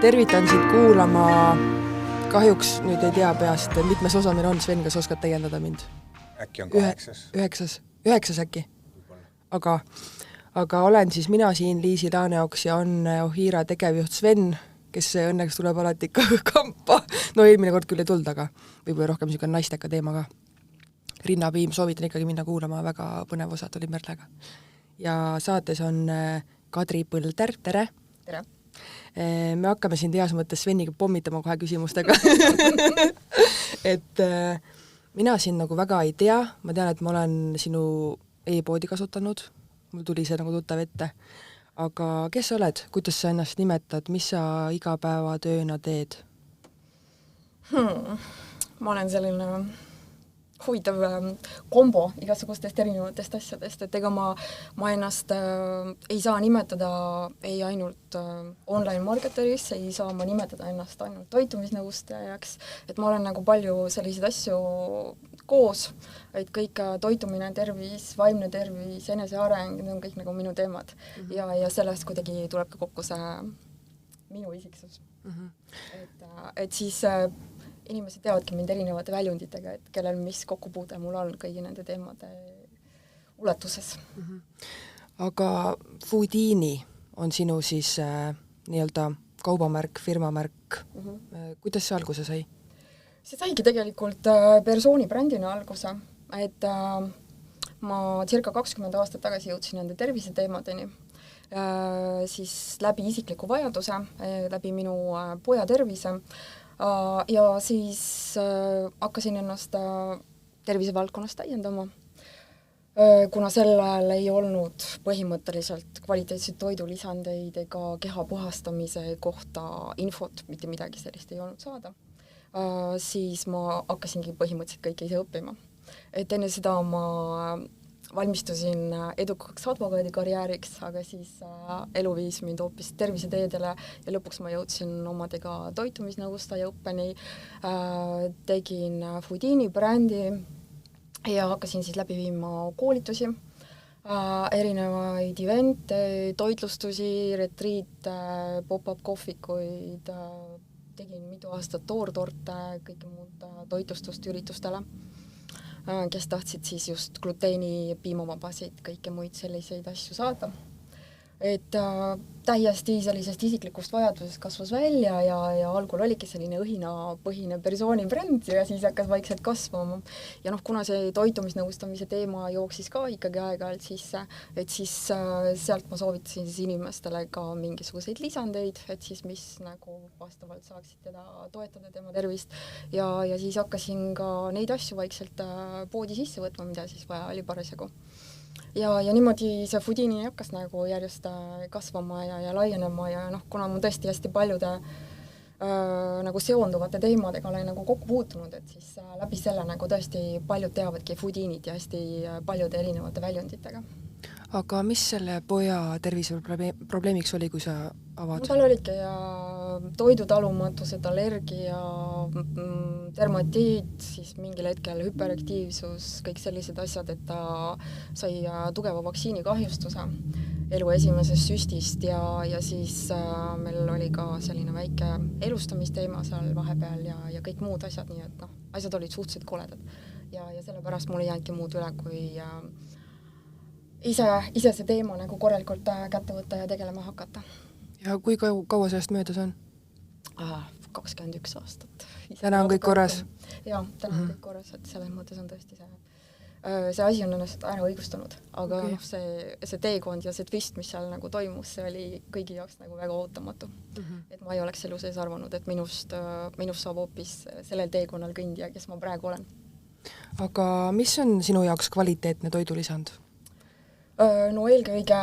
tervitan sind kuulama, kahjuks nüüd ei tea peast, mitmes osa meil on, Sven, kas oskad täiendada mind? Äkki on 8. Üheksas äkki? Aga olen siis mina siin Liisi Laaneoks ja on Ohira tegevjuht Sven, kes õnneks tuleb alati kampa. No eelmine kord küll ei tulnud, aga võib-olla rohkem niisugune naisteka teema ka. Rinnapiim, soovitan ikkagi minna kuulama, väga põnev osa tuli Merlega. Ja saates on Kadri Põlder, tere! Tere! Me hakkame siin heas mõttes Sveniga pommitama kohe küsimustega. Et mina siin nagu väga ei tea, ma tean, et ma olen sinu e-poodi kasutanud, mul tuli see nagu tuttav ette, aga kes sa oled, kuidas sa ennast nimetad, mis sa igapäevatööna teed? Ma olen selline huvitav kombo igasugustest erinevatest asjadest, et ega ma ennast ei saa nimetada ei ainult online marketeris, ei saa ma nimetada ennast ainult toitumisnõustajaks, et ma olen nagu palju selliseid asju koos, et kõik toitumine, tervis, vaimne tervis, eneseareng, need on kõik nagu minu teemad. Ja sellest kuidagi tuleb ka kokku see minu isiksus. Et siis inimesed teavadki mind erinevate väljunditega, et kellel mis kokkupuude mul on kõigi nende teemade ulatuses. Aga Foodini on sinu siis nii-öelda kaubamärk, firmamärk. Kuidas see alguse sai? See saigi tegelikult persooni brändina alguse, et ma circa 20 aastat tagasi jõudsin nende terviseteemadeni, siis läbi isikliku vajaduse, läbi minu poja tervise, ja siis hakkasin ennast tervisevaldkonnas täiendama, kuna sellel ei olnud põhimõtteliselt kvaliteetseid toidulisandeid ega keha puhastamise kohta infot, mitte midagi sellist ei olnud saada, siis ma hakkasingi põhimõtteliselt kõike ise õppima. Et enne seda ma valmistusin edukaks advokaadikarjääriks, aga siis elu viis mind hoopis terviseteedele ja lõpuks ma jõudsin omadega toitumisnõustaja õppeni, tegin Foodini brändi ja hakkasin siis läbi viima koolitusi, erinevaid evente, toitlustusi, retriite, pop-up kohvikuid, tegin mitu aastat toortorte, kõike muud toitlustust üritustele, kes tahtsid siis just gluteeni, piimavabasid, kõike muid selliseid asju saada. Et täiesti sellisest isiklikust vajadusest kasvas välja ja algul oligi selline õhinapõhine persooni bränd ja siis hakkas vaikselt kasvama. Ja kuna see toitumisnõustamise teema jooksis ka ikkagi aeg-ajalt sisse, et siis sealt ma soovitasin siis inimestele ka mingisuguseid lisandeid, et siis mis nagu vastavalt saaksid teda toetada, tema tervist. Ja siis hakkasin ka neid asju vaikselt poodi sisse võtma, mida siis vaja oli parasjagu. Ja niimoodi see Foodini hakkas nagu järjest kasvama ja laienema ja kuna ma tõesti hästi paljude nagu seonduvate teemadega olen nagu kokku puutunud, et siis läbi selle nagu tõesti paljud teavadki Foodinit ja hästi paljude erinevate väljunditega. Aga mis selle poja terviseprobleemiks oli, kui sa avad? Tal olidki toidutalumatused, allergia, dermatiit, siis mingil hetkel hüperaktiivsus, kõik sellised asjad, et ta sai tugeva vaktsiinikahjustuse elu esimesest süstist ja siis meil oli ka selline väike elustamisteema seal vahepeal ja kõik muud asjad, nii et asjad olid suhteliselt koledad. Ja sellepärast mul ei jäänudki muud üle, kui ise see teema nagu korralikult kätte võtta ja tegelema hakata. Ja kui kaua sellest möödas on? 21 aastat. Täna on kõik korras? Jaa, täna on kõik korras, et selles mõttes on tõesti see asi on ennast ära õigustunud, aga see teekond ja see twist, mis seal nagu toimus, see oli kõigi jaoks nagu väga ootamatu. Et ma ei oleks elu sees arvanud, et minust saab hoopis sellel teekonnal kõndija, kes ma praegu olen. Aga mis on sinu jaoks kvaliteetne toidulisand? No eelkõige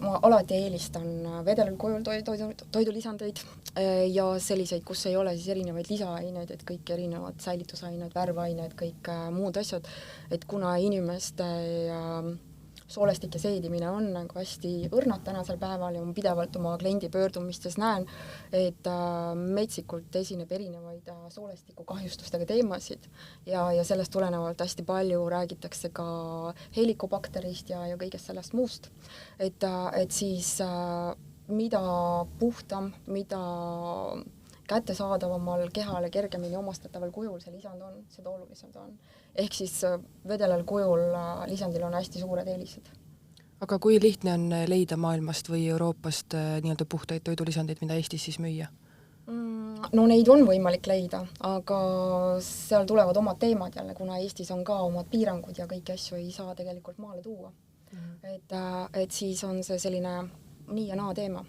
ma alati eelistan vedelal kujul toidulisandeid ja selliseid, kus ei ole siis erinevaid lisaained, et kõik erinevad säilitusained, värvained, kõik muud asjad, et kuna inimeste soolestik ja seedimine on nagu hästi õrnad tänasel päeval ja ma pidevalt oma kliendi pöördumistes näen, et metsikult esineb erinevaid soolestiku kahjustustega teemasid ja sellest tulenevalt hästi palju räägitakse ka helikobakterist ja kõigest sellest muust. Et siis mida puhtam, mida kättesaadavamal kehale kergemini omastataval kujul see lisand on, seda olulisem ta on. Ehk siis vedelal kujul lisandil on hästi suured eelised. Aga kui lihtne on leida maailmast või Euroopast nii-öelda puhtaid toidulisandeid, mida Eestis siis müüa? No neid on võimalik leida, aga seal tulevad omad teemad jälle, kuna Eestis on ka omad piirangud ja kõiki asju ei saa tegelikult maale tuua. Et siis on see selline nii ja naa teema.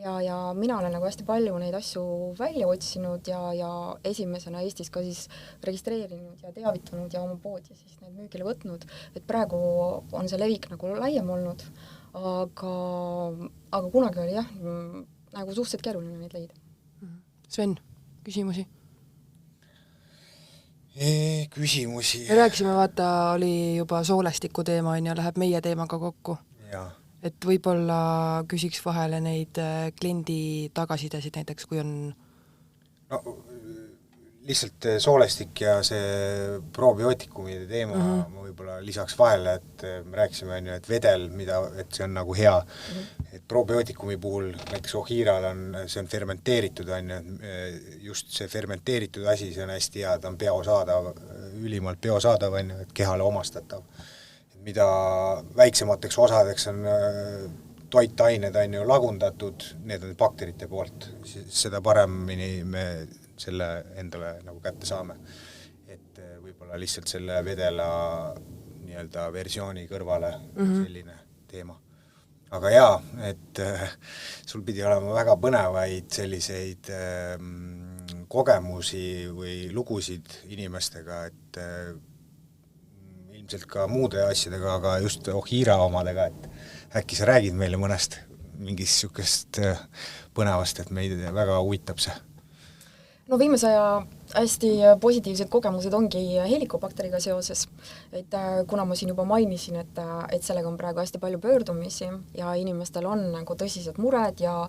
Ja mina olen nagu hästi palju neid asju välja otsinud ja esimesena Eestis ka siis registreerinud ja teavitanud ja oma poodi siis need müügile võtnud, et praegu on see levik nagu laiem olnud, aga kunagi oli jah, nagu suhteliselt keeruline neid leida. Sven, küsimusi? Küsimusi? Me rääkisime, vaata, oli juba soolestiku teema ja läheb meie teemaga kokku. Jaa. Et võib-olla küsiks vahele neid kliendi tagasisidesid näiteks, kui on... No, lihtsalt soolestik ja see probiootikumide teema ma võib-olla lisaks vahele, et me rääkisime, et vedel, et see on nagu hea, et probiootikumi puhul näiteks Ohiral see on fermenteeritud, just see fermenteeritud asi, see on hästi hea, ta on biosaadav, ülimalt biosaadav, et kehale omastatav. Mida väiksemateks osadeks on toitained lagundatud, need on bakterite poolt, seda paremini me selle endale nagu kätte saame. Et võib-olla lihtsalt selle vedela nii-öelda versiooni kõrvale selline teema. Aga jaa, et sul pidi olema väga põnevaid selliseid kogemusi või lugusid inimestega, et ilmselt ka muude asjadega, aga just Ohira omadega, et äkki sa räägid meile mõnest mingist sükest põnevast, et meid väga huvitab see. No viimase aja hästi positiivsed kogemused ongi helikobakteriga seoses, et kuna ma siin juba mainisin, et sellega on praegu hästi palju pöördumisi ja inimestel on nagu tõsised mured ja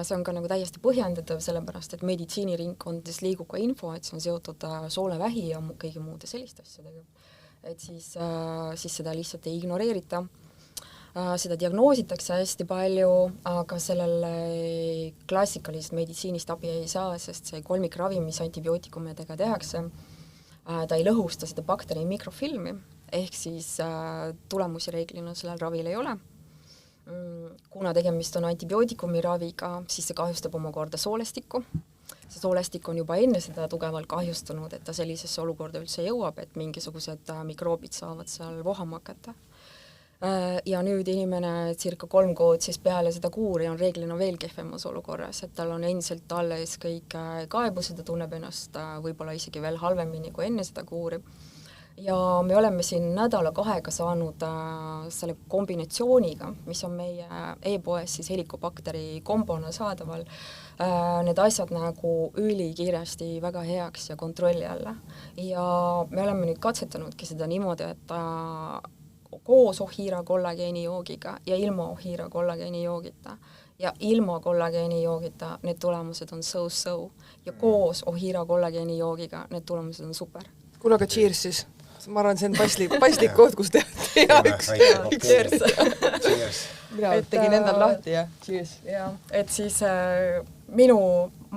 see on ka nagu täiesti põhjendatav, sellepärast et meditsiiniringkondades liigub ka info, et see on seotud soolevähi ja kõigi muude selliste asjadega. Et siis seda lihtsalt ei ignoreerita. Seda diagnoositakse hästi palju, aga sellele klassikalist meditsiinist abi ei saa, sest see kolmikravi, mis antibiootikumidega tehakse, ta ei lõhusta seda bakteri mikrofilmi, ehk siis tulemusi reeglina sellel ravil ei ole. Kuna tegemist on antibiootikumi raviga, siis see kahjustab omakorda soolestikku. See soolestik on juba enne seda tugevalt kahjustunud, et ta sellisesse olukorda üldse jõuab, et mingisugused mikroobid saavad seal vohama hakata. Ja nüüd inimene circa 3 kuud siis peale seda kuuri on reeglina veel kehvemas olukorras, et tal on endiselt alles kõik kaebused ja tunneb ennast võib-olla isegi veel halvemini kui enne seda kuuri. Ja me oleme siin nädala-kahega saanud selle kombinatsiooniga, mis on meie e-poes siis helikobakteri kombona saadaval, need asjad nagu ülikiiresti väga heaks ja kontrolli alla. Ja me oleme nüüd katsetanudki seda niimoodi, et koos Ohira kollageeni joogiga ja ilma Ohira kollageeni joogita. Ja ilma kollageeni joogita need tulemused on so-so. Ja koos Ohira kollageeni joogiga need tulemused on super. Kuule, aga cheers siis. Ma arvan, see on paslik koht, kus teha üks. Cheers. Mina tegin endal lahti ja cheers. Ja, et siis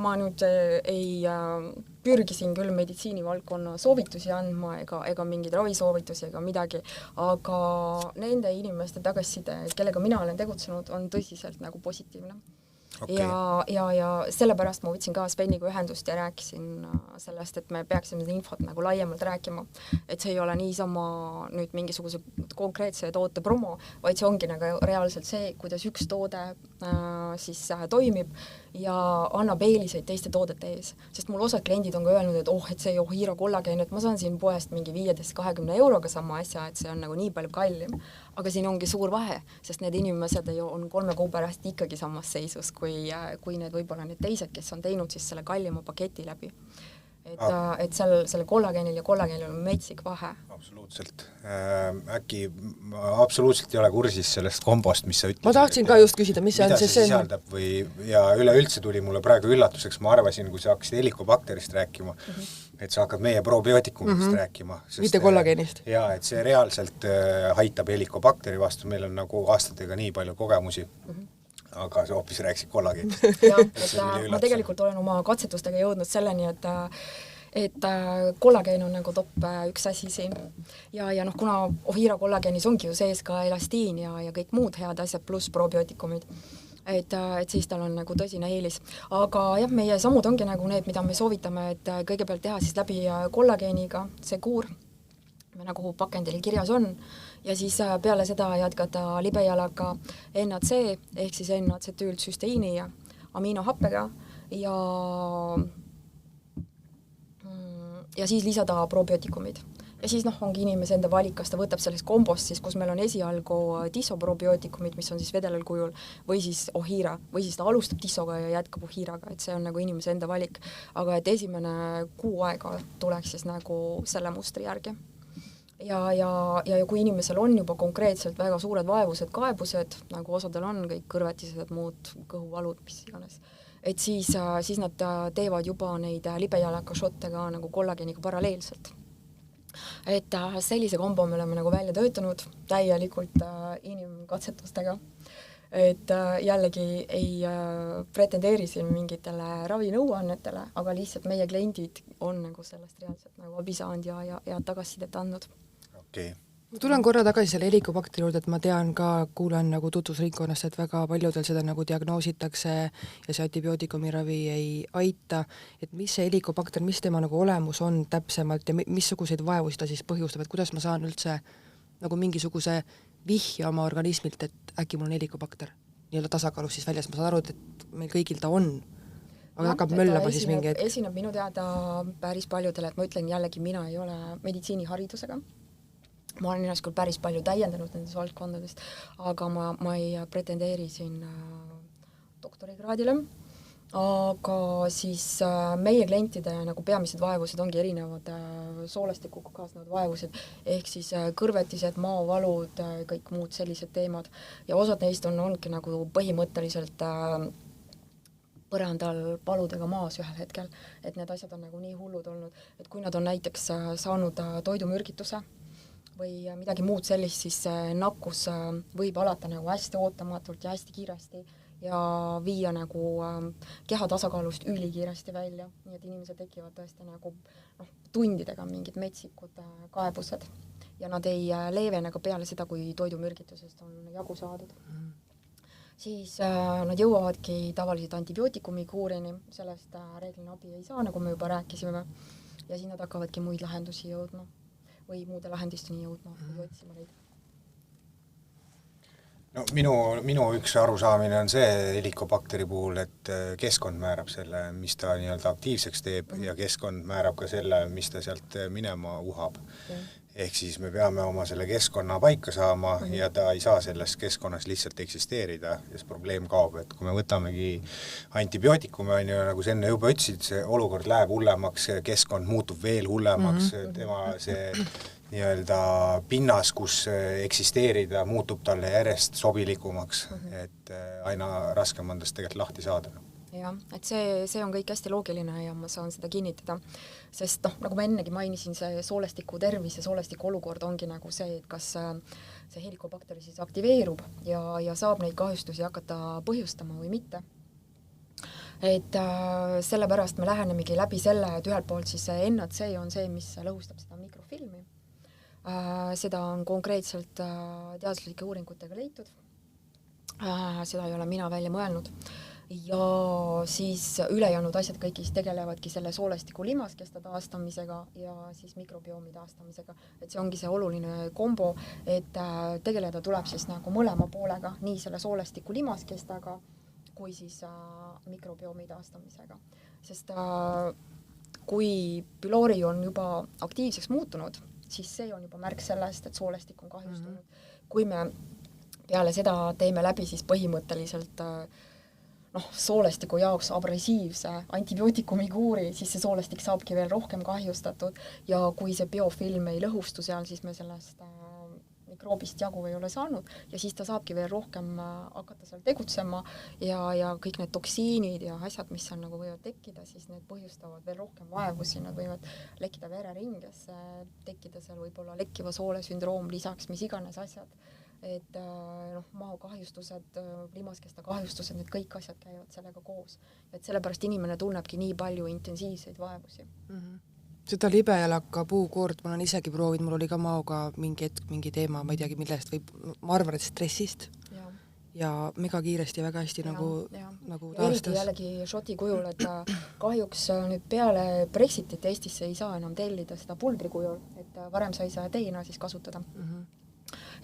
ma nüüd ei pürgisin küll meditsiinivaldkonna soovitusi andma ega mingeid ravisoovitusi ega midagi, aga nende inimeste tagasiside, kellega mina olen tegutsenud, on tõsiselt nagu positiivne. Okay. Ja sellepärast ma võtsin ka Sveniga ühendust ja rääkisin sellest, et me peaksime infot nagu laiemalt rääkima, et see ei ole niisama nüüd mingisuguse konkreetse toote promo, vaid see ongi nagu reaalselt see, kuidas üks toode siis toimib ja annab eeliseid teiste toodete ees. Sest mul osad kliendid on ka öelnud, et see Ohira kollageen, et ma saan siin poest mingi 15-20 euroga sama asja, et see on nagu nii palju kallim. Aga siin ongi suur vahe, sest need inimesed on 3 kuu pärast ikkagi samas seisus, kui need võib-olla need teised, kes on teinud siis selle kallima paketi läbi. Et selle kollageenil ja kollageenil on metsik vahe. Absoluutselt. Äkki ma absoluutselt ei ole kursis sellest kombost, mis sa ütlesid. Ma tahtsin ka just küsida, mis see on. Mida see sisaldab ja üleüldse tuli mulle praegu üllatuseks, ma arvasin, kui sa hakkasid helikobakterist rääkima, et sa hakkad meie probiootikumist rääkima. Mitte kollageenist. Ja, et see reaalselt aitab helikobakteri vastu, meil on nagu aastatega nii palju kogemusi. aga sa hoopis rääkisid kollageenist. jah, et ma tegelikult olen oma katsetustega jõudnud selleni, et kollageen on nagu top üks asi siin. Ja noh, kuna Ohira kollageenis ongi ju sees ka elastiin ja kõik muud head asjad pluss probiootikumid, et siis tal on nagu tõsine eelis. Aga jah, meie sammud ongi nagu need, mida me soovitame, et kõigepealt teha siis läbi kollageeniga see kuur, nagu pakendil kirjas on, ja siis peale seda jätkata libejalaga NAC ehk siis N-atsetüültsüsteiini ja amiinohappega ja siis lisada probiootikumid. Ja siis noh, ongi inimese enda valik, kas ta võtab sellest kombost siis, kus meil on esialgu disoprobiootikumid, mis on siis vedelal kujul, või siis Ohira, või siis ta alustab disoga ja jätkab Ohiraga, et see on nagu inimese enda valik. Aga et esimene kuu aega tuleks siis nagu selle mustri järgi. Ja kui inimesel on juba konkreetselt väga suured vaevused, kaebused, nagu osadel on kõik kõrvetised, muud kõhuvalud, mis iganes, et siis nad teevad juba neid libejalaga šotte ka nagu kollageeniga paralleelselt. Et sellise kombo me oleme nagu välja töötanud täielikult inimkatsetustega. Et jällegi ei pretendeeri siin mingitele ravinõuannetele, aga lihtsalt meie kliendid on nagu sellest reaalselt nagu abi saanud ja tagasisidet andnud. Okay. Ma tulen korra tagasi selle helikobakteri juurde, et ma tean ka, kuulen nagu tutvusringkonnast, et väga paljudel seda nagu diagnoositakse ja see antibiootikumiravi ei aita, et mis see helikobakter, mis tema nagu olemus on täpsemalt ja missuguseid vaevusi ta siis põhjustab, et kuidas ma saan üldse nagu mingisuguse vihja oma organismilt, et äkki mul on helikobakter nii-öelda tasakaalus siis väljas, ma saan aru, et meil kõigil ta on, aga hakkab möllama siis mingi hetk. Esineb minu teada päris paljudele, et ma ütlen jällegi, mina ei ole meditsiiniharidusega. Ma olen ennast küll päris palju täiendanud nendes valdkondadest, aga ma ei pretendeeri siin doktorikraadile, aga siis meie klientide nagu peamised vaevused ongi erinevad soolestikuga kaasnevad vaevused, ehk siis kõrvetised, maavalud, kõik muud sellised teemad ja osad neist ongi nagu põhimõtteliselt põrandal paludega maas ühel hetkel, et need asjad on nagu nii hullud olnud, et kui nad on näiteks saanud toidumürgituse või midagi muud sellist, siis nakkus võib alata nagu hästi ootamatult ja hästi kiiresti ja viia nagu keha tasakaalust ülikiiresti välja, nii et inimesed tekivad tõesti nagu tundidega mingid metsikud kaebused ja nad ei leevene ka peale seda, kui toidumürgitusest on jagu saadud. Siis nad jõuavadki tavaliselt antibiootikumi kuurini, sellest reeglina abi ei saa, nagu me juba rääkisime, ja siis nad hakkavadki muid lahendusi jõudma või muude lahendusteni jõudma või otsima neid. No minu üks arusaamine on see helikobakteri puhul, et keskkond määrab selle, mis ta nii-öelda aktiivseks teeb ja keskkond määrab ka selle, mis ta sealt minema uhab. Ehk siis me peame oma selle keskkonna paika saama ja ta ei saa selles keskkonnas lihtsalt eksisteerida ja see probleem kaob, et kui me võtamegi antibiootikume, on ju, nagu sa enne juba ütlesid, see olukord läheb hullemaks, keskkond muutub veel hullemaks, tema see nii-öelda pinnas, kus eksisteerida, muutub talle järjest sobilikumaks, et aina raskem on tast tegelikult lahti saada. Jah, et see on kõik hästi loogiline ja ma saan seda kinnitada, sest nagu ma ennegi mainisin, see soolestiku tervis ja soolestiku olukord ongi nagu see, et kas see helikobakteri siis aktiveerub ja saab neid kahjustusi hakata põhjustama või mitte. Et sellepärast me lähenemegi läbi selle, et ühelt poolt siis see NAC on see, mis lõhustab seda mikrofilmi. Seda on konkreetselt teaduslike uuringutega leitud. Seda ei ole mina välja mõelnud. Ja siis ülejäänud asjad kõigis tegelevadki selle soolestiku limaskesta taastamisega ja siis mikrobiomi taastamisega. Et see ongi see oluline kombo, et tegeleda tuleb siis nagu mõlema poolega, nii selle soolestiku limaskestaga kui siis mikrobiomi taastamisega. Sest kui püloori on juba aktiivseks muutunud, siis see on juba märk sellest, et soolestik on kahjustunud. Kui me peale seda teeme läbi siis põhimõtteliselt soolestiku jaoks abrasiivse antibiootikumi kuuri, siis see soolestik saabki veel rohkem kahjustatud ja kui see biofilm ei lõhustu seal, siis me sellest mikroobist jagu ei ole saanud ja siis ta saabki veel rohkem hakata seal tegutsema ja kõik need toksiinid ja asjad, mis seal nagu võivad tekkida, siis need põhjustavad veel rohkem vaevusi, nad võivad lekkida vereringesse, tekkida seal võib-olla lekkiva soole sündroom lisaks, mis iganes asjad. et maokahjustused, limaskesta kahjustused, need kõik asjad käivad sellega koos. Et sellepärast inimene tunnebki nii palju intensiivseid vaevusi. Seda libejalaka puukoort ma olen isegi proovinud, mul oli ka maoga mingi hetk, mingi teema, ma ei teagi millest, ma arvan, et stressist. Ja mega kiiresti väga hästi nagu taastas. Eriti jällegi šoti kujul, et kahjuks nüüd peale Brexitit Eestisse ei saa enam tellida seda pulbri kujul, et varem sai seda teina siis kasutada.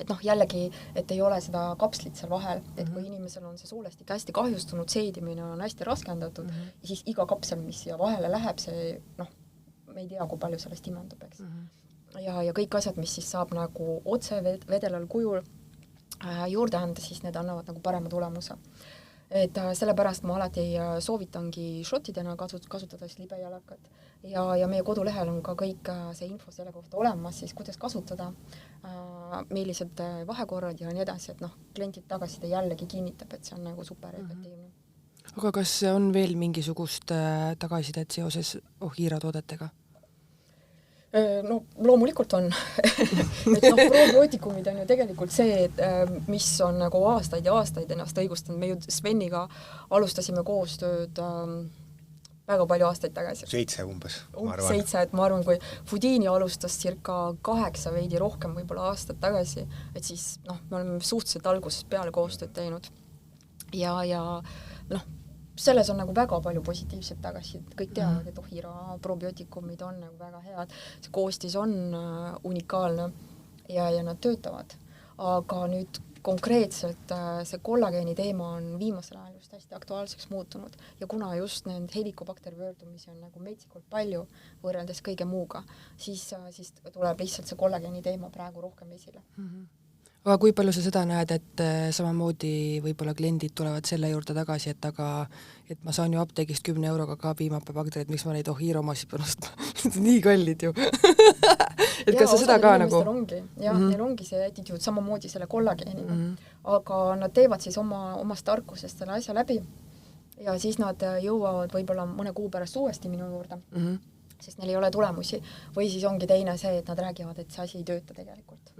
Et jällegi, et ei ole seda kapslit seal vahel, et kui inimesel on see soolestik hästi kahjustunud, seedimine on hästi raskendatud ja siis iga kapsel, mis siia vahele läheb, see me ei tea, kui palju sellest imendub, eks. Ja kõik asjad, mis siis saab nagu otse vedelal kujul juurde anda, siis need annavad nagu parema tulemuse. Et sellepärast ma alati soovitangi šotidena kasutada siis libejalakat ja meie kodulehel on ka kõik see info selle kohta olemas, siis kuidas kasutada, millised vahekorrad ja nii edasi, et klientid tagasiside jällegi kinnitab, et see on nagu super efektiivne. Aga kas on veel mingisugust tagasisidet seoses Ohira toodetega? Loomulikult on. Et probiootikumid on ju tegelikult see, mis on nagu aastaid ja aastaid ennast õigustanud. Me ju Sveniga alustasime koostööd väga palju aastaid tagasi. 7 umbes, ma arvan. 7, et ma arvan, kui Foodini alustas circa 8 veidi rohkem võib-olla aastat tagasi, et siis me oleme suhteliselt algusest peale koostööd teinud. Ja selles on nagu väga palju positiivset tagasi, kõik teavad, et Ohira probiootikumid on nagu väga head, see koostis on unikaalne ja nad töötavad. Aga nüüd konkreetselt see kollageeni teema on viimasel ajal just hästi aktuaalseks muutunud ja kuna just need helikobakter pöördumisi on nagu metsikult palju võrreldes kõige muuga, siis tuleb lihtsalt see kollageeni teema praegu rohkem esile. Aga kui palju sa seda näed, et samamoodi võib-olla kliendid tulevad selle juurde tagasi, et ma saan ju apteegist 10 euroga ka piimapabakterid, miks ma neid Ohira omasid panust? Nii kallid ju. Et kas sa seda ka nagu? Neil ongi see attitude samamoodi selle kollageeniga, aga nad teevad siis omast tarkusest selle asja läbi ja siis nad jõuavad võib-olla mõne kuu pärast uuesti minu juurde, sest neil ei ole tulemusi või siis ongi teine see, et nad räägivad, et see asi ei tööta tegelikult.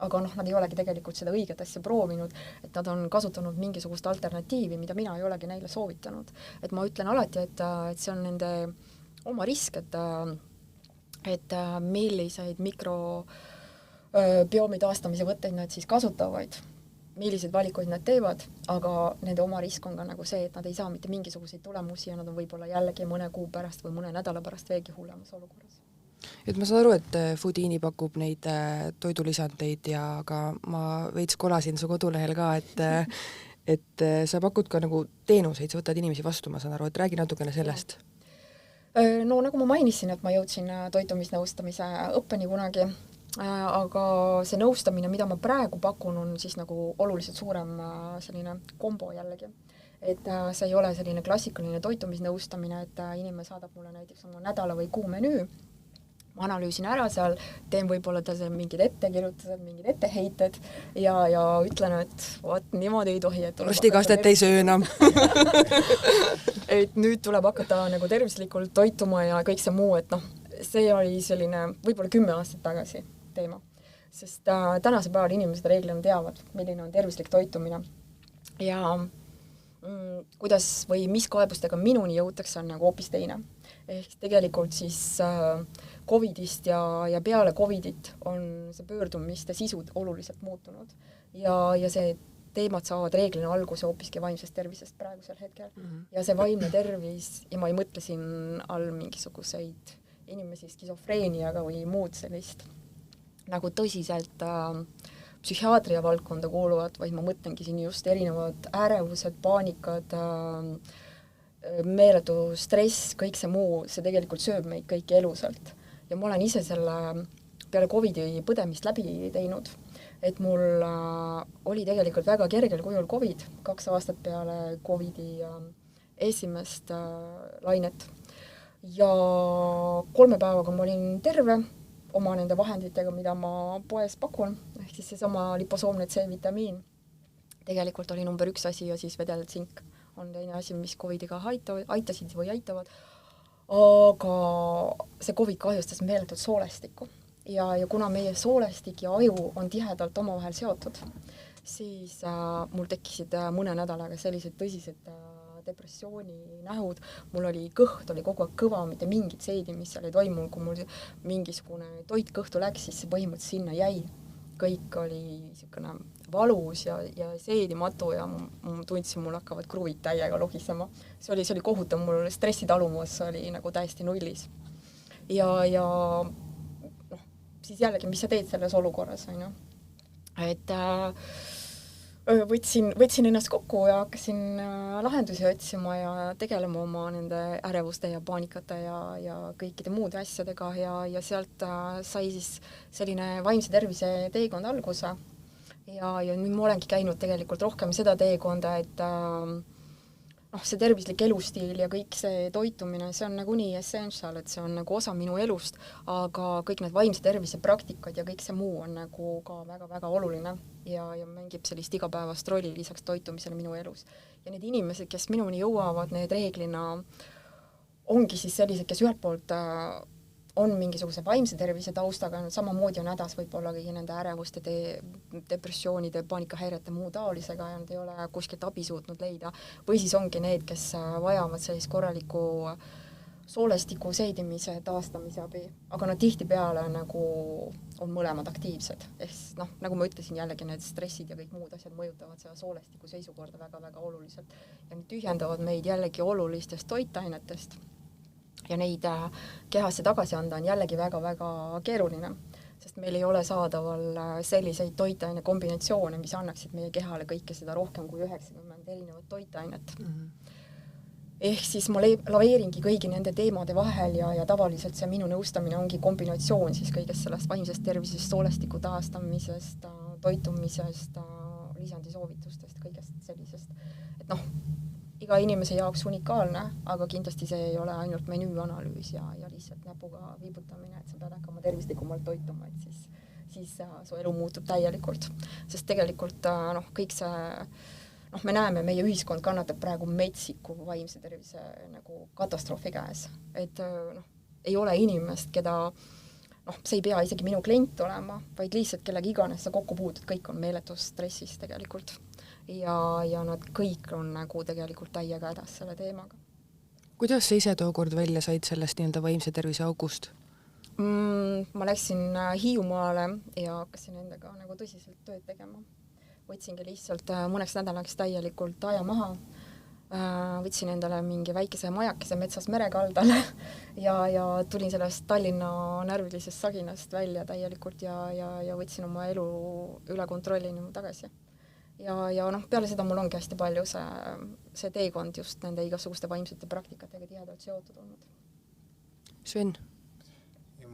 Aga nad ei olegi tegelikult seda õiget asja proovinud, et nad on kasutanud mingisugust alternatiivi, mida mina ei olegi neile soovitanud. Et ma ütlen alati, et see on nende oma risk, et milliseid mikrobiomi taastamise võtteid nad siis kasutavad, milliseid valikuid nad teevad, aga nende oma risk on ka nagu see, et nad ei saa mitte mingisuguseid tulemusi ja nad on võib-olla jällegi mõne kuu pärast või mõne nädala pärast veegi hullemas olukorras. Et ma saan aru, et Foodini pakub neid toidulisandeid ja aga ma veits kolasin su kodulehel ka, et sa pakud ka nagu teenuseid, sa võtad inimesi vastu, ma saan aru, et räägi natukene sellest. Nagu ma mainisin, et ma jõudsin toitumisnõustamise õppeni kunagi, aga see nõustamine, mida ma praegu pakun, on siis nagu oluliselt suurem selline kombo jällegi. Et see ei ole selline klassikaline toitumisnõustamine, et inimene saadab mulle näiteks oma nädala või kuu menüü, ma analüüsin ära seal, teen võib-olla mingid ettekirjutused, mingid etteheited ja ütlen, et niimoodi ei tohi. Rustikastet ei söö enam. Et nüüd tuleb hakata nagu tervislikult toituma ja kõik see muu, et see oli selline võib-olla 10 aastat tagasi teema. Sest tänase päeval inimesed reeglina teavad, milline on tervislik toitumine ja kuidas või mis kaebustega minuni jõutakse on nagu hoopis teine. Ehk tegelikult siis COVIDist ja peale COVIDit on see pöördumiste sisud oluliselt muutunud ja see teemad saavad reeglina alguse hoopiski vaimsest tervisest praegusel hetkel. Ja see vaimne tervis, ja ma ei mõtle siin all mingisuguseid inimesi skisofreeniaga või muud sellist nagu tõsiselt psühhiaatria valdkonda kuuluvad, vaid ma mõtlengi siin just erinevad ärevused, paanikad, meeletu stress, kõik see muu, see tegelikult sööb meid kõiki elusalt. Ja ma olen ise selle peale COVIDi põdemist läbi teinud, et mul oli tegelikult väga kergel kujul COVID, 2 aastat peale COVIDi esimest lainet. Ja 3 päevaga ma olin terve oma nende vahenditega, mida ma poes pakun, ehk siis seesama liposoomne C-vitamiin. Tegelikult oli number 1 asi ja siis vedel tsink on teine asi, mis COVIDiga aitasid või aitavad. Aga see COVID kahjustas meeletult soolestikku ja kuna meie soolestik ja aju on tihedalt omavahel seotud, siis mul tekkisid mõne nädalaga sellised tõsised depressiooni nähud, mul oli kõht oli kogu aeg kõva, mitte mingit seedimist seal ei toimunud, kui mul mingisugune toit kõhtu läks, siis see põhimõtteliselt sinna jäi. Kõik oli niisugune valus ja seedimatu ja ma tundsin, mul hakkavad kruvid täiega lohisema. See oli kohutav, mul stressitalumus oli nagu täiesti nullis. Ja noh, siis jällegi, mis sa teed selles olukorras, on ju? Et võtsin ennast kokku ja hakkasin lahendusi otsima ja tegelema oma nende ärevuste ja paanikate ja kõikide muude asjadega ja sealt sai siis selline vaimse tervise teekond alguse ja nüüd ma olengi käinud tegelikult rohkem seda teekonda, et see tervislik elustiil ja kõik see toitumine, see on nagu nii essential, et see on nagu osa minu elust, aga kõik need vaimse tervise praktikad ja kõik see muu on nagu ka väga-väga oluline ja mängib sellist igapäevast rolli lisaks toitumisele minu elus. Ja need inimesed, kes minuni jõuavad, need reeglina ongi siis sellised, kes ühelt poolt on mingisuguse vaimse tervise taustaga, samamoodi on hädas võib-olla kõigi nende ärevuste, depressioonide, paanikahäirete muu taolisega ja nad ei ole kuskilt abi suutnud leida. Või siis ongi need, kes vajavad sellist korraliku soolestiku seedimise taastamise abi, aga nad tihtipeale nagu on mõlemad aktiivsed. Ehk nagu ma ütlesin jällegi, need stressid ja kõik muud asjad mõjutavad seda soolestiku seisukorda väga-väga oluliselt ja need tühjendavad meid jällegi olulistest toitainetest. Ja neid kehasse tagasi anda on jällegi väga-väga keeruline, sest meil ei ole saadaval selliseid toitaine kombinatsioone, mis annaksid meie kehale kõike seda rohkem kui 90 erinevat toitainet. Ehk siis ma laveeringi kõigi nende teemade vahel ja tavaliselt see minu nõustamine ongi kombinatsioon siis kõigest sellest vaimsest tervisest, soolestiku taastamisest, toitumisest, lisandisoovitustest, kõigest sellisest. Et iga inimese jaoks unikaalne, aga kindlasti see ei ole ainult menüüanalüüs ja lihtsalt näpuga viibutamine, et sa pead hakkama tervislikumalt toituma, et siis su elu muutub täielikult. Sest tegelikult kõik see, me näeme, meie ühiskond kannatab praegu metsiku vaimse tervise nagu katastroofi käes. Et ei ole inimest, keda, see ei pea isegi minu klient olema, vaid lihtsalt kellegi iganes sa kokku puutud, kõik on meeletus stressis tegelikult. Ja nad kõik on nagu tegelikult täiega hädas selle teemaga. Kuidas sa ise tookord välja said sellest nii-öelda vaimse tervise august? Ma läksin Hiiumaale ja hakkasin endaga nagu tõsiselt tööd tegema. Võtsingi lihtsalt mõneks nädalaks täielikult aja maha. Võtsin endale mingi väikese majakese metsas merekaldale ja tulin sellest Tallinna närvilisest saginast välja täielikult ja võtsin oma elu üle kontrollini tagasi. Ja peale seda mul ongi hästi palju see teekond just nende igasuguste vaimsete praktikatega tihedalt seotud olnud. Sven?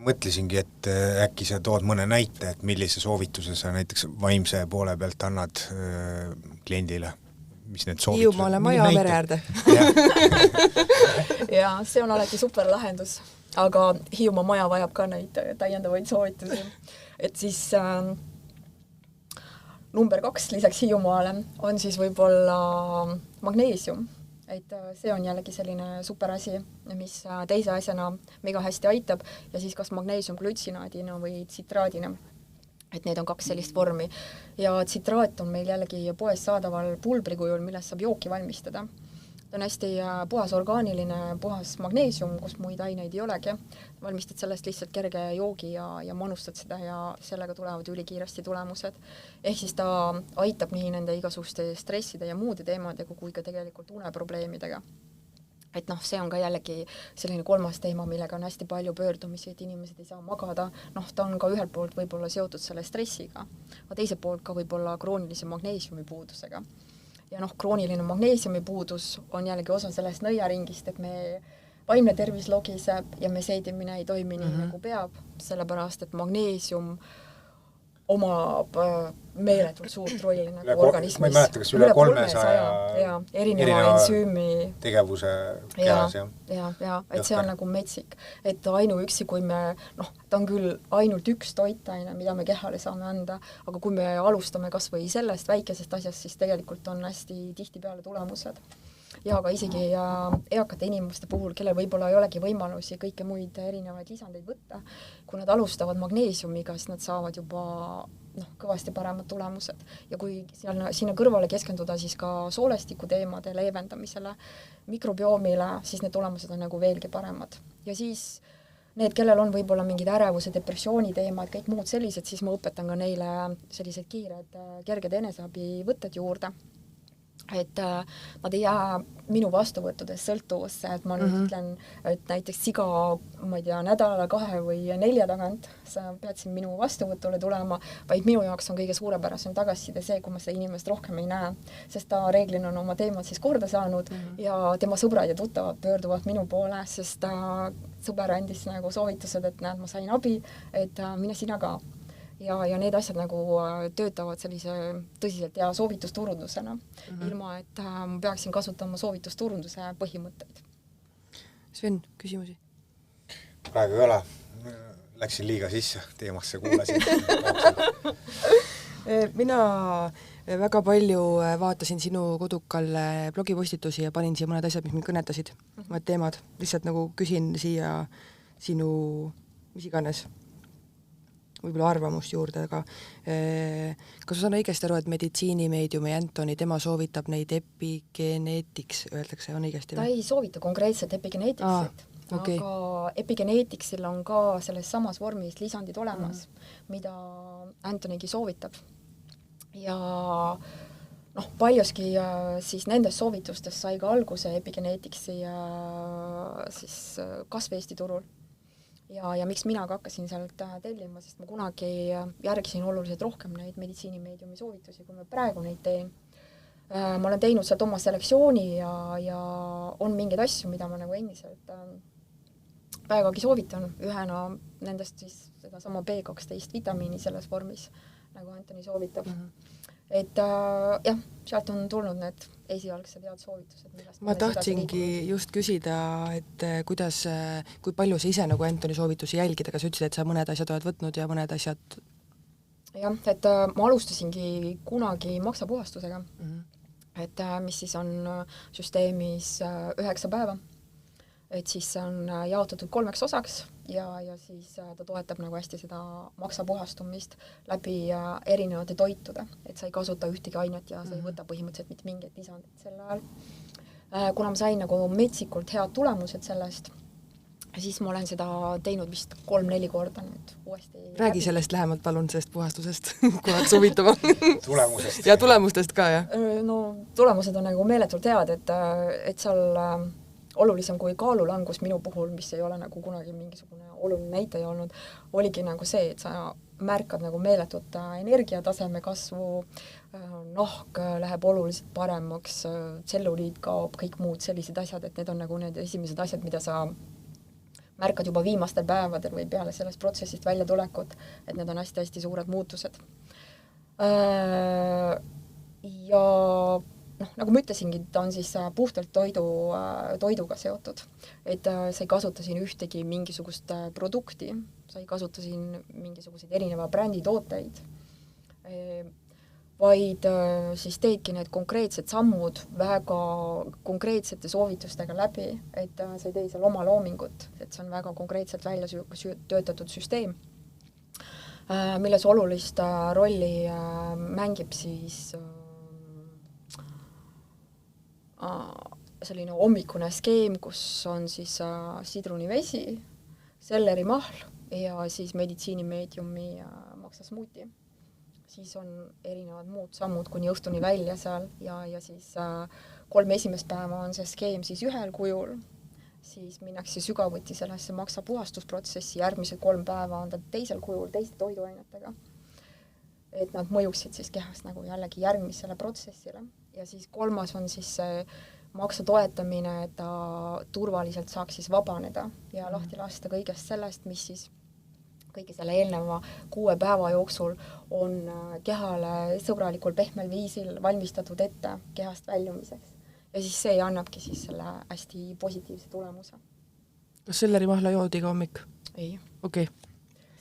Mõtlesingi, et äkki sa tood mõne näite, et millise soovituse sa näiteks vaimse poole pealt annad kliendile, mis need soovitused? Hiiumaale maja mere äärde. Ja see on alati super lahendus, aga Hiiumaa maja vajab ka neid täiendavaid soovitusi. Et siis number 2 lisaks Hiiumaale on siis võib-olla magneesium. Et see on jällegi selline super asi, mis teise asjana mega hästi aitab ja siis kas magneesium glütsinaadina või tsitraadina. Et need on 2 sellist vormi. Ja tsitraat on meil jällegi poes saadaval pulbrikujul, millest saab jooki valmistada. Ta on hästi puhas orgaaniline, puhas magneesium, kus muid aineid ei olegi. Valmistad sellest lihtsalt kerge joogi ja manustad seda ja sellega tulevad ülikiiresti tulemused. Ehk siis ta aitab nii nende igasuguste stresside ja muude teemadega kui ka tegelikult uneprobleemidega. Et see on ka jällegi selline 3. teema, millega on hästi palju pöördumisi, et inimesed ei saa magada. Ta on ka ühelt poolt võib-olla seotud selle stressiga, aga teiselt poolt ka võib-olla kroonilise magneesiumi puudusega. Ja krooniline magneesiumi puudus on jällegi osa sellest nõiaringist, et me vaimne tervis logiseb ja me seedimine ei toimi nii nagu peab, sellepärast, et magneesium omab meeletult suurt rolli nagu organismis. Ma ei mäleta, kas üle 300 erineva ensüümi tegevuse kehas. Ja, et see on nagu metsik. Et ainuüksi, kui me, ta on küll ainult üks toitaine, mida me kehale saame anda, aga kui me alustame kas või sellest väikesest asjast, siis tegelikult on hästi tihtipeale tulemused. ja ka isegi eakate inimeste puhul, kellel võib-olla ei olegi võimalusi kõike muid erinevaid lisandeid võtta, kui nad alustavad magneesiumiga, siis nad saavad juba kõvasti paremad tulemused. Ja kui sinna kõrvale keskenduda siis ka soolestiku teemade leevendamisele, mikrobiomile, siis need tulemused on nagu veelgi paremad. Ja siis need, kellel on võib-olla mingid ärevuse, depressiooni teemad, kõik muud sellised, siis ma õpetan ka neile sellised kerged eneseabivõtted juurde. Et nad ei jää minu vastuvõttudes sõltuvusse, et ma nüüd ütlen, et näiteks iga, ma ei tea, nädala 2 või 4 tagant sa pead siin minu vastuvõtule tulema, vaid minu jaoks on kõige suurepärasem tagasiside see, kui ma seda inimest rohkem ei näe, sest ta reeglina on oma teemad siis korda saanud ja tema sõbrad ja tuttavad pöörduvad minu poole, sest ta sõber andis nagu soovitused, et näed, ma sain abi, et mine sina ka. Ja need asjad nagu töötavad sellise tõsiselt ja soovitusturundusena, ilma et ma peaksin kasutama soovitusturunduse põhimõtteid. Sven, küsimusi? Praegu ei ole. Läksin liiga sisse teemasse, kuulasin. Mina väga palju vaatasin sinu kodukal blogipostitusi ja panin siia mõned asjad, mis mind kõnetasid, mõned teemad. Lihtsalt nagu küsin siia sinu, mis iganes, võib-olla arvamust juurde, aga kas saan õigesti aru, et meditsiinimeediumi Anthony, tema soovitab neid epigeneetiks, öeldakse, on õigesti? Ta ei soovita konkreetselt epigeneetiksit, okay. Aga epigeneetiksil on ka selles samas vormis lisandid olemas, mida Anthonygi soovitab. Ja paljuski siis nendest soovitustest sai ka alguse epigeneetiksi siis kasv-Eesti turul. Ja miks mina ka hakkasin sealt tellima, sest ma kunagi järgisin oluliselt rohkem neid meditsiinimeediumi soovitusi, kui ma praegu neid teen. Ma olen teinud sealt oma selektsiooni ja on mingeid asju, mida ma nagu endiselt vägagi soovitan. Ühena nendest siis seda sama B12 vitamiini selles vormis, nagu Anthony soovitab. Et jah, sealt on tulnud need esialgsed head soovitused. Ma tahtsingi just küsida, et kui palju sa ise nagu Anthony soovitusi jälgida, kas ütlesid, et sa mõned asjad oled võtnud ja mõned asjad? Jah, et ma alustasingi kunagi maksapuhastusega, et mis siis on süsteemis 9 päeva. Et siis on jaotatud 3 osaks ja siis ta toetab nagu hästi seda maksapuhastumist läbi erinevate toitude, et sa ei kasuta ühtegi ainet ja sa ei võta põhimõtteliselt mitte mingeid lisandit sel ajal. Kuna ma sain nagu metsikult head tulemused sellest, siis ma olen seda teinud vist 3-4 korda nüüd uuesti. Räägi sellest lähemalt palun, sellest puhastusest, kui oleks huvitava. Tulemusest. Ja tulemustest ka, jah? No tulemused on nagu meeletult head, et seal olulisem kui kaalulangus minu puhul, mis ei ole nagu kunagi mingisugune oluline näitaja olnud, oligi nagu see, et sa märkad nagu meeletut energiataseme kasvu, nahk läheb oluliselt paremaks, tselluliit kaob, kõik muud sellised asjad, et need on nagu need esimesed asjad, mida sa märkad juba viimastel päevadel või peale sellest protsessist välja tulekut, et need on hästi-hästi suured muutused. Ja nagu ma ütlesingi, ta on siis puhtalt toiduga seotud, et sa ei kasuta siin ühtegi mingisugust produkti, sa ei kasuta siin mingisuguseid erineva brändi tooteid, vaid siis teedki need konkreetsed sammud väga konkreetsete soovitustega läbi, et sa ei tee seal oma loomingut, et see on väga konkreetselt välja töötatud süsteem, milles olulist rolli mängib siis selline hommikune skeem, kus on siis sidrunivesi, sellerimahl ja siis meditsiinimeediumi maksasmuuti. Siis on erinevad muud sammud kuni õhtuni välja seal ja siis 3 esimest päeva on see skeem siis ühel kujul, siis minnakse sügavuti sellesse maksapuhastusprotsessi, järgmised 3 päeva on ta teisel kujul teiste toiduainetega, et nad mõjuksid siis kehas nagu jällegi järgmisele protsessile. Ja siis 3. on siis see maksa toetamine, et ta turvaliselt saaks siis vabaneda ja lahti lasta kõigest sellest, mis siis kõige selle eelneva 6 päeva jooksul on kehale sõbralikul pehmel viisil valmistatud ette kehast väljumiseks. Ja siis see annabki siis selle hästi positiivse tulemuse. Kas sellerimahla joodi ka hommik? Ei. Okei.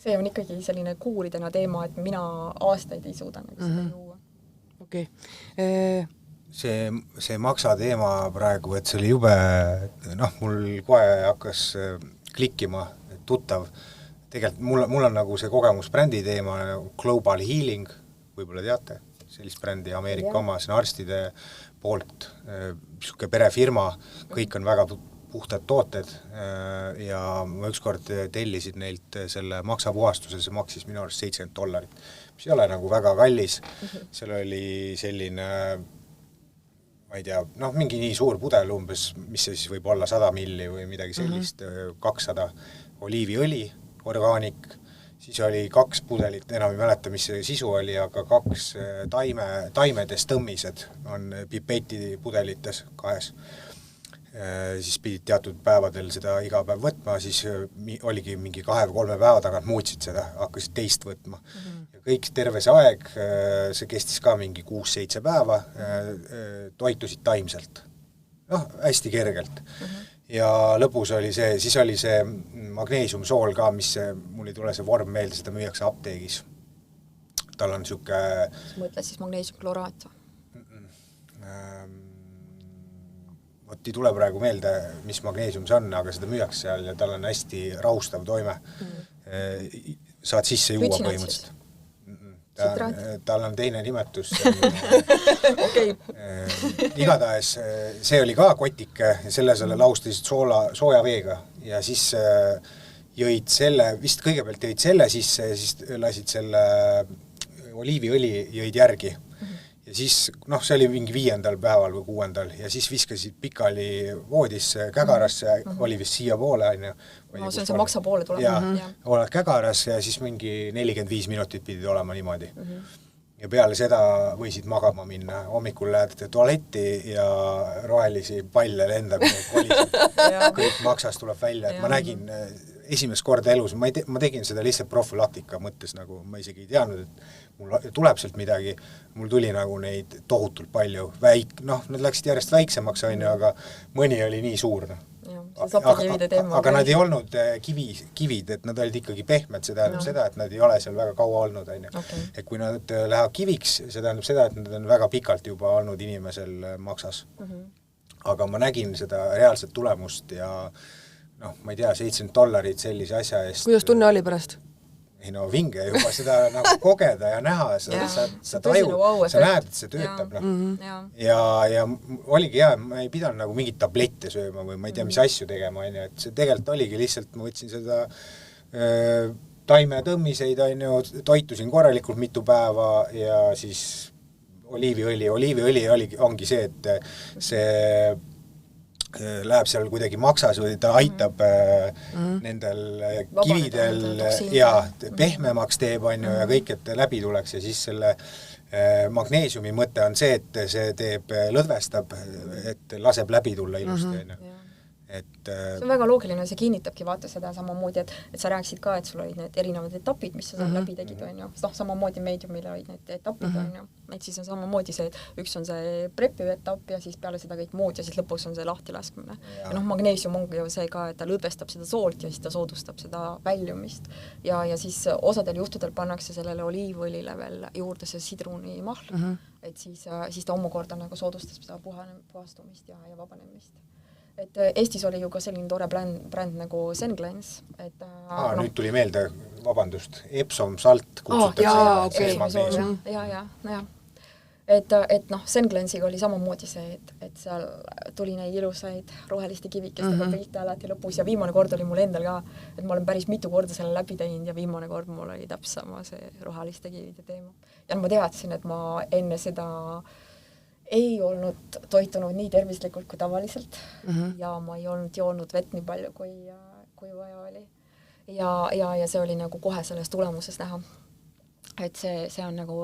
See on ikkagi selline kuuridena teema, et mina aastaid ei suuda nagu seda juua. Okei. see maksa teema praegu, et see oli jube, mul kohe hakkas klikkima, tuttav. Tegelikult mul on nagu see kogemus brändi teema, Global Healing, võib-olla teate, sellist brändi Ameerika oma, see on arstide poolt, niisugune perefirma, kõik on väga puhtad tooted ja ma ükskord tellisid neilt selle maksapuhastuse, see maksis minu arust $70, mis ei ole nagu väga kallis, seal oli selline, ma ei tea, mingi nii suur pudel umbes, mis see siis võib olla 100 milli või midagi sellist, 200 oliiviõli, orgaanik, siis oli 2 pudelit, enam ei mäleta, mis see sisu oli, aga 2 taimedes tõmmised on pipeti pudelites 2. Siis pidid teatud päevadel seda iga päev võtma, siis oligi mingi 2 või 3 päeva tagant muutsid seda, hakkasid teist võtma. Ja kõik terve see aeg, see kestis ka mingi 6-7 päeva, toitusid taimselt. Hästi kergelt. Ja lõpus oli see, siis oli see magneesiumsool ka, mis mul ei tule see vorm meelde, seda müüakse apteegis. Tal on siuke... Sa mõtled siis magneesiumkloraat? Vot ei tule praegu meelde, mis magneesium see on, aga seda müüakse seal ja tal on hästi rahustav toime. Saad sisse juua põhimõtteliselt. Tal on teine nimetus. Igatahes see oli ka kotike ja selles laustasid sooja veega ja siis jõid selle, vist kõigepealt jõid selle sisse ja siis lasid selle oliiviõli jõid järgi. Ja siis, see oli mingi 5. päeval või 6. ja siis viskasid pikali voodisse kägarasse, oli vist siia poole. See on see maksa poole tulema. Ja oled kägaras ja siis mingi 45 minutit pidid olema niimoodi. Ja peale seda võisid magama minna. Hommikul lähed tualetti ja rohelisi palle lendab, kõik maksas tuleb välja. Et ma nägin esimest korda elus, ma tegin seda lihtsalt profülaktika mõttes, nagu ma isegi ei teadnud, et mul tuleb sealt midagi, mul tuli nagu neid tohutult palju, need läksid järjest väiksemaks, aga mõni oli nii suur. Aga nad ei olnud kivid, et nad olid ikkagi pehmed, see tähendab seda, et nad ei ole seal väga kaua olnud. Et kui nad lähevad kiviks, see tähendab seda, et nad on väga pikalt juba olnud inimesel maksas. Aga ma nägin seda reaalset tulemust ja ma ei tea, $70 sellise asja eest. Kuidas tunne oli pärast? Ei vinge juba seda nagu kogeda ja näha, sa tajud, sa näed, et see töötab. Ja oligi hea, ma ei pidanud nagu mingit tablette sööma või ma ei tea, mis asju tegema, et see tegelikult oligi lihtsalt, ma võtsin seda taimetõmmiseid, toitusin korralikult mitu päeva ja siis oliiviõli ongi see, et see läheb seal kuidagi maksas või ta aitab nendel kividel ja pehmemaks teeb ja kõik, et läbi tuleks ja siis selle magneesiumi mõte on see, et see teeb lõdvestab, et laseb läbi tulla ilusti. See on väga loogiline, see kinnitabki vaata seda samamoodi, et sa rääkisid ka, et sul olid need erinevad etapid, mis sa läbi tegid, samamoodi meediumil olid need etapid, et siis on samamoodi see, et üks on see prepi etapp ja siis peale seda kõik muud ja siis lõpuks on see lahtilaskmine. Ja magneesium ongi ju see ka, et ta lõdvestab seda soolt ja siis ta soodustab seda väljumist ja siis osadel juhtudel pannakse sellele oliivõlile veel juurde see sidrunimahl, et siis ta omakorda nagu soodustab seda puhastumist ja vabanemist. Et Eestis oli ju ka selline tore bränd nagu Senglens. Nüüd tuli meelde, vabandust, Epsom salt kutsutakse. Et Senglensiga oli samamoodi see, et seal tuli neid ilusaid roheliste kivikestega pilte alati lõpus ja viimane kord oli mul endal ka, et ma olen päris mitu korda selle läbi teinud ja viimane kord mul oli täpsama see roheliste kivide teema. Ja ma teadsin, et ma enne seda ei olnud toitunud nii tervislikult kui tavaliselt ja ma ei olnud joonud vett nii palju, kui vaja oli. Ja see oli nagu kohe selles tulemuses näha. Et see on nagu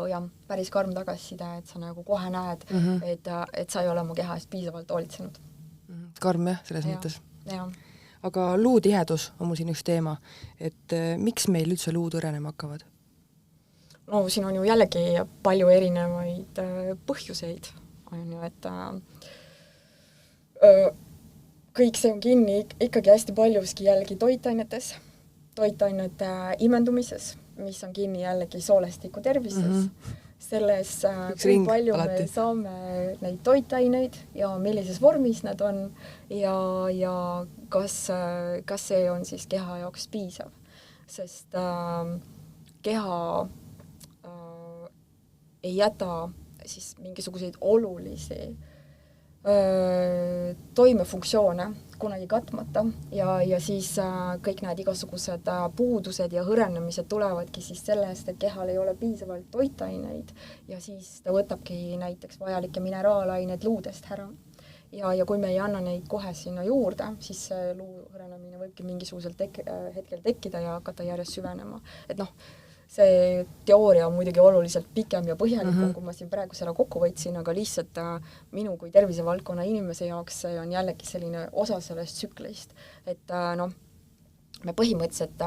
päris karm tagasiside, et sa nagu kohe näed, et sa ei ole mu keha eest piisavalt hoolitsenud. Karm jah, selles mõttes. Aga luutihedus on mul siin üks teema, et miks meil üldse luud õrenema hakkavad? No siin on ju jällegi palju erinevaid põhjuseid. Et kõik see on kinni ikkagi hästi paljuski jällegi toitainetes, toitainete imendumises, mis on kinni jällegi soolestiku tervises selles, Üks kui ring palju alati. me saame neid toitaineid ja millises vormis nad on ja kas see on siis keha jaoks piisav. Sest keha ei jäta siis mingisuguseid olulisi toimefunktsioone kunagi katmata ja siis kõik need igasugused puudused ja hõrenemised tulevadki siis sellest, et kehal ei ole piisavalt toitaineid ja siis ta võtabki näiteks vajalikke mineraalained luudest ära. Ja kui me ei anna neid kohe sinna juurde, siis see luu hõrenemine võibki mingisugusel hetkel tekkida ja hakata järjest süvenema. Et noh, see teooria on muidugi oluliselt pikem ja põhjalikum, kui ma siin praegu selle kokku võtsin, aga lihtsalt minu kui tervisevaldkonna inimese jaoks see on jällegi selline osa sellest tsüklist. Et noh, me põhimõtteliselt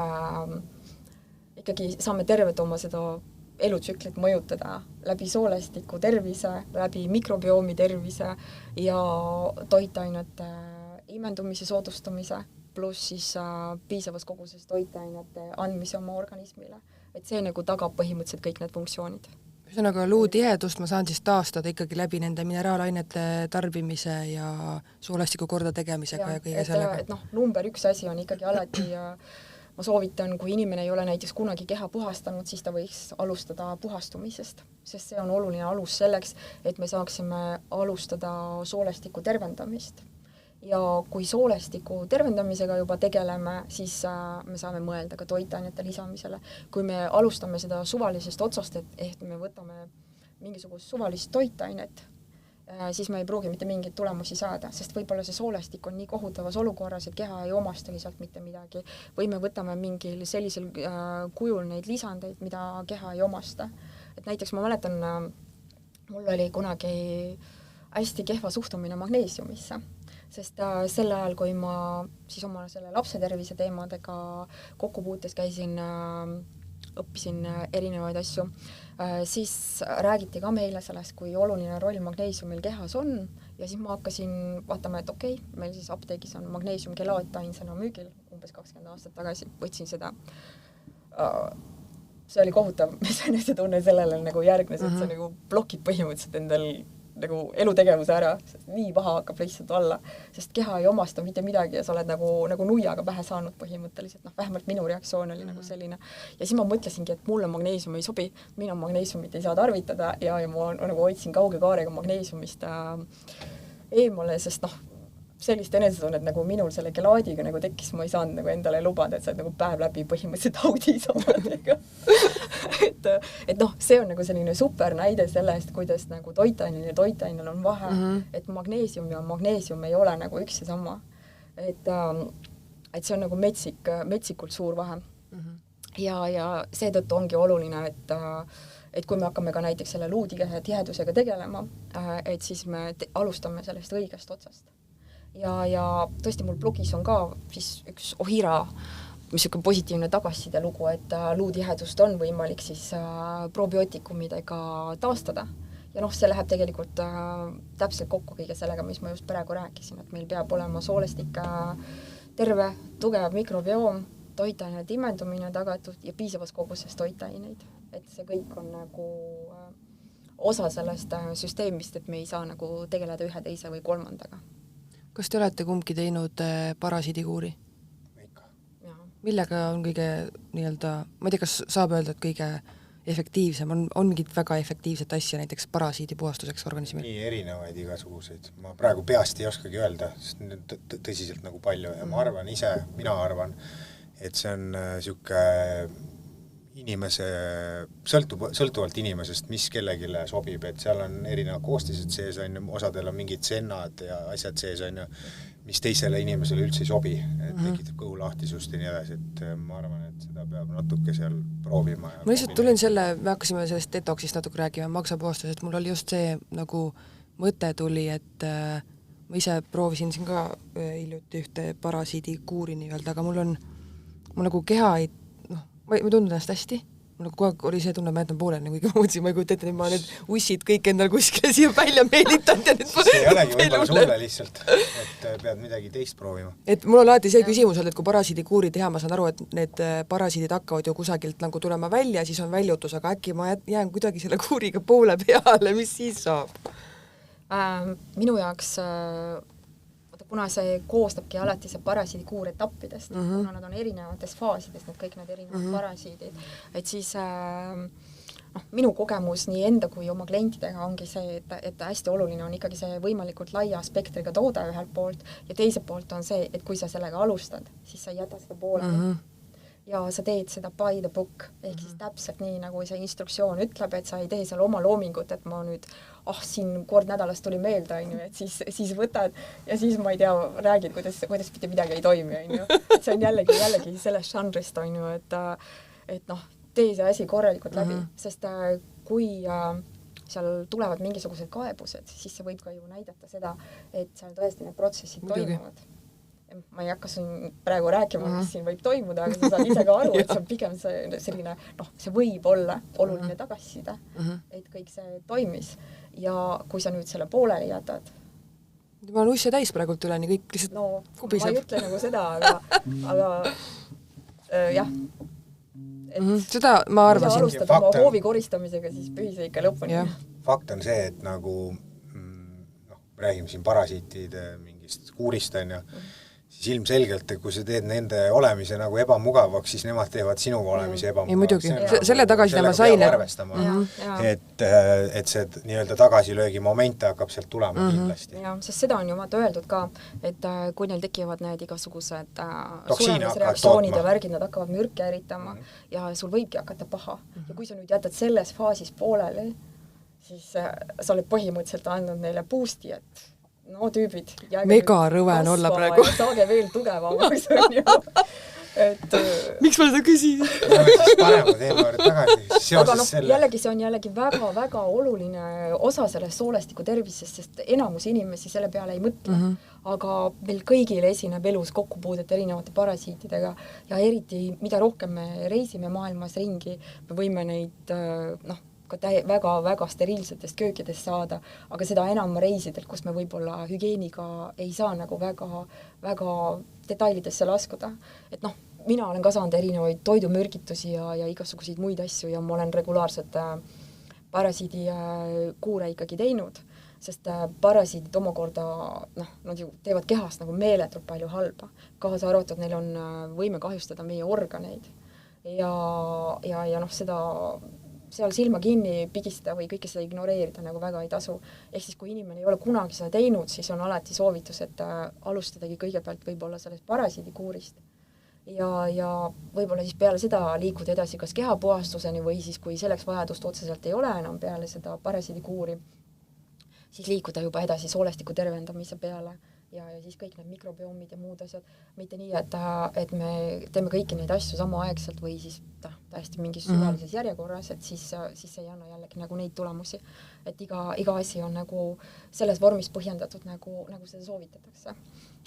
ikkagi saame tervet oma seda elutsüklit mõjutada läbi soolestiku tervise, läbi mikrobiomi tervise ja toitainete imendumise soodustamise, pluss siis piisavas koguses toitainete andmise oma organismile. Et see nagu tagab põhimõtteliselt kõik need funktsioonid. Ühesõnaga luutihedust ma saan siis taastada ikkagi läbi nende mineraalainete tarbimise ja soolestiku korda tegemisega ja kõige sellega. Et noh, number 1 asi on ikkagi alati ma soovitan, kui inimene ei ole näiteks kunagi keha puhastanud, siis ta võiks alustada puhastumisest, sest see on oluline alus selleks, et me saaksime alustada soolestiku tervendamist. Ja kui soolestiku tervendamisega juba tegeleme, siis me saame mõelda ka toitainete lisamisele. Kui me alustame seda suvalisest otsast, et me võtame mingisugust suvalist toitainet, siis me ei pruugi mitte mingeid tulemusi saada, sest võib-olla see soolestik on nii kohutavas olukorras, et keha ei omasta sealt mitte midagi. Või me võtame mingil sellisel kujul neid lisandeid, mida keha ei omasta. Et näiteks ma mäletan, mul oli kunagi hästi kehva suhtumine magneesiumisse, sest sel ajal, kui ma siis oma selle lapse tervise teemadega kokkupuutes käisin, õppisin erinevaid asju, siis räägiti ka meile sellest, kui oluline roll magneesiumil kehas on ja siis ma hakkasin vaatama, et okei, meil siis apteegis on magneesiumkelaat ainsana müügil, umbes 20 aastat tagasi võtsin seda. See oli kohutav, mis see tunne sellele nagu järgnes, et see nagu blokib põhimõtteliselt endal nagu elutegevuse ära, nii paha hakkab lihtsalt olla, sest keha ei omasta mitte midagi ja sa oled nagu nuiaga pähe saanud põhimõtteliselt, noh, vähemalt minu reaktsioon oli nagu selline. Ja siis ma mõtlesingi, et mulle magneesium ei sobi, mina magneesiumit ei saa tarvitada ja ma nagu hoidsin kauge kaarega magneesiumist eemale, sest noh, sellist enesetunnet nagu minul selle gelaadiga nagu tekkis, ma ei saanud nagu endale lubada, et sa oled nagu päev läbi põhimõtteliselt audis omadega. et noh, see on nagu selline super näide sellest, kuidas nagu toitainel ja toitainel on vahe, et magneesium ja magneesium ei ole nagu üks ja sama. Et see on nagu metsikult suur vahe. Ja seetõttu ongi oluline, et kui me hakkame ka näiteks selle luutihedusega tegelema, et siis me alustame sellest õigest otsast. Ja tõesti mul blogis on ka siis üks Ohira, mis on positiivne tagasiside lugu, et luutihedust on võimalik siis probiootikumidega taastada. Ja noh, see läheb tegelikult täpselt kokku kõige sellega, mis ma just praegu rääkisin, et meil peab olema soolestik terve, tugev mikrobioom, toitainete imendumine tagatud ja piisavas koguses toitaineid. Et see kõik on nagu osa sellest süsteemist, et me ei saa nagu tegeleda ühe, teise või kolmandaga. Kas te olete kumbki teinud parasiidikuuri? Ikka. Millega on kõige nii-öelda, ma ei tea, kas saab öelda, et kõige efektiivsem, on mingit väga efektiivset asja näiteks parasiidi puhastuseks organismil? Nii erinevaid igasuguseid. Ma praegu peast ei oskagi öelda, sest tõsiselt nagu palju ja ma arvan ise, mina arvan, et see on siuke inimese, sõltuvalt inimesest, mis kellegile sobib, et seal on erinevad koostised sees, osadel on mingid sennad ja asjad sees, mis teisele inimesele üldse ei sobi, et tekitab kõhulahtisust ja nii edasi, et ma arvan, et seda peab natuke seal proovima. Ma lihtsalt tulin me hakkasime sellest detoksist natuke rääkima, maksapuhastusest, mul oli just see nagu mõte tuli, et ma ise proovisin siin ka hiljuti ühte parasiidikuuri nii-öelda, aga mul nagu keha ei ma tundun ennast hästi, mul kogu aeg oli see tunne, ma jätan pooleni, kuigi ma mõtlesin, ma ei kujuta ette, et ma need ussid kõik endal kuskile siia välja meelitanud ja see ei olegi võib-olla sulle lihtsalt, et pead midagi teist proovima. Et mul on alati see küsimus olnud, et kui parasiidikuuri teha, ma saan aru, et need parasiidid hakkavad ju kusagilt nagu tulema välja, siis on väljutus, aga äkki ma jään kuidagi selle kuuriga poole peale, mis siis saab? Minu jaoks kuna see koostabki alati see parasiidikuur etappidest, kuna nad on erinevates faasides, kõik need erinevad parasiidid, et siis minu kogemus nii enda kui oma klientidega ongi see, et hästi oluline on ikkagi see võimalikult laia spektriga toode ühelt poolt ja teiselt poolt on see, et kui sa sellega alustad, siis sa ei jäta seda pooleli. Ja sa teed seda by the book, ehk siis täpselt nii, nagu see instruktsioon ütleb, et sa ei tee seal oma loomingut, et ma nüüd, siin kord nädalas tuli meelde, et siis võtad ja siis ma ei tea, räägid, kuidas mitte midagi ei toimi, see on jällegi sellest žanrist, et tee see asi korralikult läbi, sest kui seal tulevad mingisugused kaebused, siis see võib ka ju näidata seda, et seal tõesti need protsessid toimuvad. Ma ei hakka siin praegu rääkima, mis siin võib toimuda, aga sa saad ise ka aru, et see on pigem selline, see võib olla oluline tagasiside, et kõik see toimis. Ja kui sa nüüd selle pooleli jätad... Ma olen usse täis praegult üleni, kõik lihtsalt kubiseb. Ma ei ütle nagu seda, aga jah. Seda ma arvasin. Kui sa alustad oma hoovi koristamisega, siis pühi see ikka lõpuni. Fakt on see, et nagu räägime siin parasiitide mingist kuurist, siis ilmselgelt, kui sa teed nende olemise nagu ebamugavaks, siis nemad teevad sinuga olemise ebamugavaks. Ei muidugi, selle tagasile ma sain. Et see nii-öelda tagasilöögi momente hakkab sealt tulema kindlasti. Ja, sest seda on ju vaata öeldud ka, et kui neil tekivad need igasugused sulemisreaktsioonid ja värgid, nad hakkavad mürke eritama ja sul võibki hakata paha. Ja kui sa nüüd jätad selles faasis pooleli, siis sa oled põhimõtteliselt andnud neile boost'i, et tüübid. Mega rõve on olla praegu. Saage veel tugevamaks. Miks ma seda küsin? Parema teema tagasi. Aga jällegi see on jällegi väga oluline osa sellest soolestiku tervisest, sest enamus inimesi selle peale ei mõtle. Aga meil kõigil esineb elus kokkupuudet erinevate parasiitidega ja eriti, mida rohkem me reisime maailmas ringi, me võime neid väga steriilsetest köökidest saada, aga seda enam reisidelt, kus me võib-olla hügieeniga ei saa nagu väga detailidesse laskuda. Et mina olen ka saanud erinevaid toidumürgitusi ja igasuguseid muid asju ja ma olen regulaarselt parasiidi kuure ikkagi teinud, sest parasiidid omakorda nad ju teevad kehast nagu meeletult palju halba. Kaasa arvatud, neil on võime kahjustada meie organeid ja seda seal silma kinni pigistada või kõike seda ignoreerida nagu väga ei tasu. Ehk siis, kui inimene ei ole kunagi seda teinud, siis on alati soovitus, et alustadagi kõigepealt võib-olla sellest parasiidikuurist. Ja võib-olla siis peale seda liikuda edasi kas kehapuhastuseni või siis, kui selleks vajadust otseselt ei ole enam peale seda parasiidikuuri, siis liikuda juba edasi soolestiku tervendamise peale. Ja siis kõik need mikrobioomid ja muud asjad, mitte nii, et me teeme kõiki neid asju samaaegselt või siis täiesti mingis suvalises järjekorras, et siis ei anna jällegi nagu neid tulemusi. Et iga asi on nagu selles vormis põhjendatud, nagu seda soovitatakse.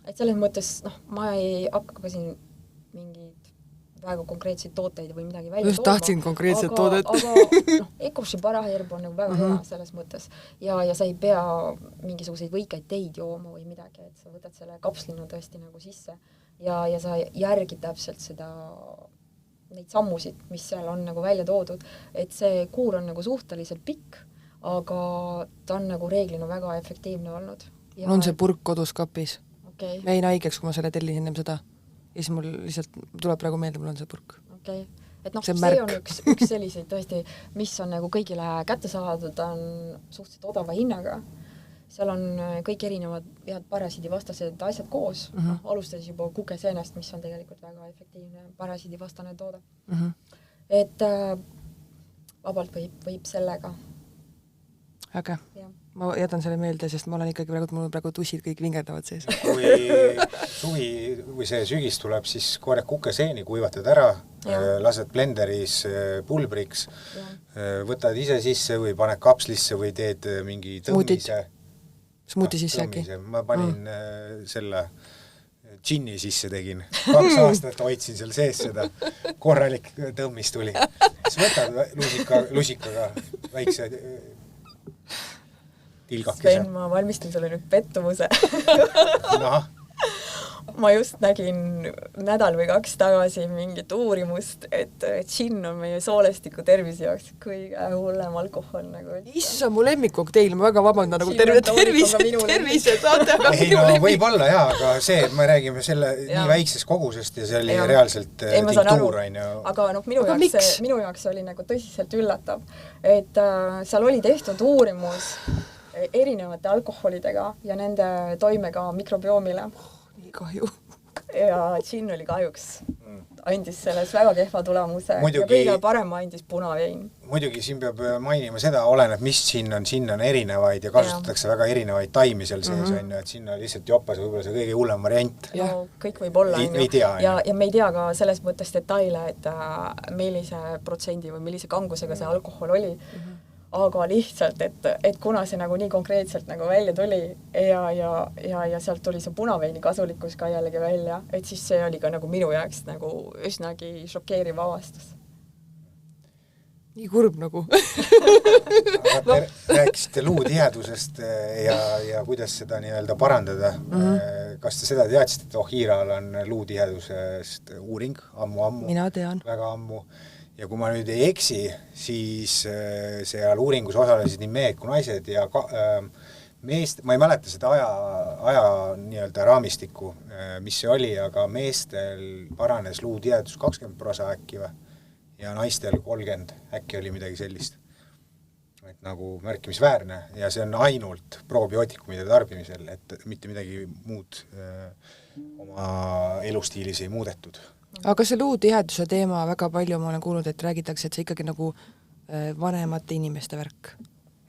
Et selles mõttes, ma ei hakka ka siin mingid väga konkreetseid tooteid või midagi välja tooma. Just tahtsin konkreetset toodet. Aga Ecoshi paraherb on nagu väga hea selles mõttes. Ja sa ei pea mingisuguseid võikaid teid jooma või midagi, et sa võtad selle kapslina tõesti nagu sisse ja sa järgid täpselt neid sammusid, mis seal on nagu välja toodud. Et see kuur on nagu suhteliselt pikk, aga ta on nagu reeglina väga efektiivne olnud. Ja on see purk kodus kapis? Okay. Ma jäin haigeks, kui ma selle tellisin ennem seda. Ja siis mul lihtsalt tuleb praegu meelde, mul on see purk. Okay. Et see on üks selliseid tõesti, mis on nagu kõigile kätte saadud, on suhteliselt odava hinnaga. Seal on kõik erinevad head parasiidivastased asjad koos. Alustades juba kukeseenest, mis on tegelikult väga efektiivne parasiidivastane toode. Et vabalt võib sellega. Aga ma jätan selle meelde, sest ma olen ikkagi mul praegu tussid kõik vingerdavad sees. Kui suvi või see sügis tuleb, siis korjad kukeseeni, kuivatad ära, lased blenderis pulbriks, võtad ise sisse või paned kapslisse või teed mingi tõmmise. Smuuti sisse äkki? Ma panin selle džinni sisse tegin. 2 aastat hoidsin seal sees seda, korralik tõmmis tuli. Siis võtad lusikaga väikse tilgakese. Sven, ma valmistan sulle nüüd pettumuse. Noh. Ma just nägin nädal või 2 tagasi mingit uurimust, et džinn on meie soolestiku tervise jaoks kõige hullem alkohol. Nagu. Issa, mu lemmikokteil, ma väga vabandan nagu tervise saate. Ei, no võib olla jaa, aga see, et me räägime selle nii väiksest kogusest ja see oli reaalselt tinktuur. Aga minu jaoks oli nagu tõsiselt üllatav, et seal oli tehtud uurimus erinevate alkoholidega ja nende toimega mikrobiomile. Nii kahju. Ja džinn oli kahjuks. Andis selles väga kehva tulemuse ja kõige parem andis punavein. Muidugi siin peab mainima seda, oleneb, mis džinn on erinevaid ja kasutatakse väga erinevaid taimi seal sees, et sinna lihtsalt jopas võib-olla see kõige hullem variant. No, kõik võib olla. Ei tea, ja me ei tea ka selles mõttes detaile, et millise protsendi või millise kangusega see alkohol oli. Aga lihtsalt, et kuna see nagu nii konkreetselt nagu välja tuli ja sealt tuli see punaveini kasulikkus ka jällegi välja, et siis see oli ka nagu minu jaoks nagu üsnagi šokeeriv avastus. Nii kurb nagu. Aga rääkisite luutihedusest ja kuidas seda nii-öelda parandada. Kas te seda teadsite, et Ohiral on luutihedusest uuring ammu? Mina tean. Väga ammu. Ja kui ma nüüd ei eksi, siis seal uuringus osalesid nii mehed kui naised ja meest, ma ei mäleta seda aja nii-öelda raamistikku, mis see oli, aga meestel paranes luutihedus 20% äkki ja naistel 30%, äkki oli midagi sellist. Et nagu märkimisväärne ja see on ainult probiootikumide tarbimisel, et mitte midagi muud oma elustiilis ei muudetud. Aga see luutiheduse teema väga palju ma olen kuulnud, et räägitakse, et see ikkagi nagu vanemate inimeste värk.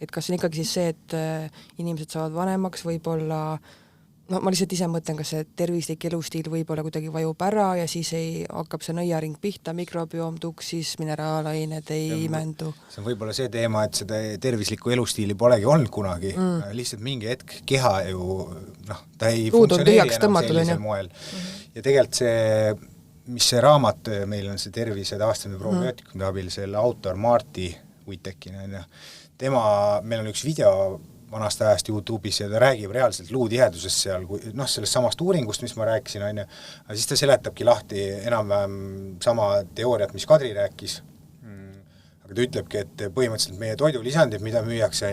Et kas on ikkagi siis see, et inimesed saavad vanemaks, võib-olla, no ma lihtsalt ise mõtlen, kas see tervislik elustiil võib-olla kuidagi vajub ära ja siis hakkab see nõiaring pihta, mikrobiom tuksis, mineraalained ei imendu. See on võib-olla see teema, et seda tervislikku elustiili polegi olnud kunagi. Lihtsalt mingi hetk keha ju, ta ei funktsioneeri enam sellisel moel. Ja tegelikult see mis see raamat, meil on see tervise taastamine probiootikumide abil, selle autor Marty Whittakin, tema, meil on üks video vanast ajast YouTube'is ja ta räägib reaalselt luutihedusest seal, sellest samast uuringust, mis ma rääkisin, aga siis ta seletabki lahti enam-vähem sama teooriat, mis Kadri rääkis. Aga ta ütlebki, et põhimõtteliselt meie toidulisandid, mida müüakse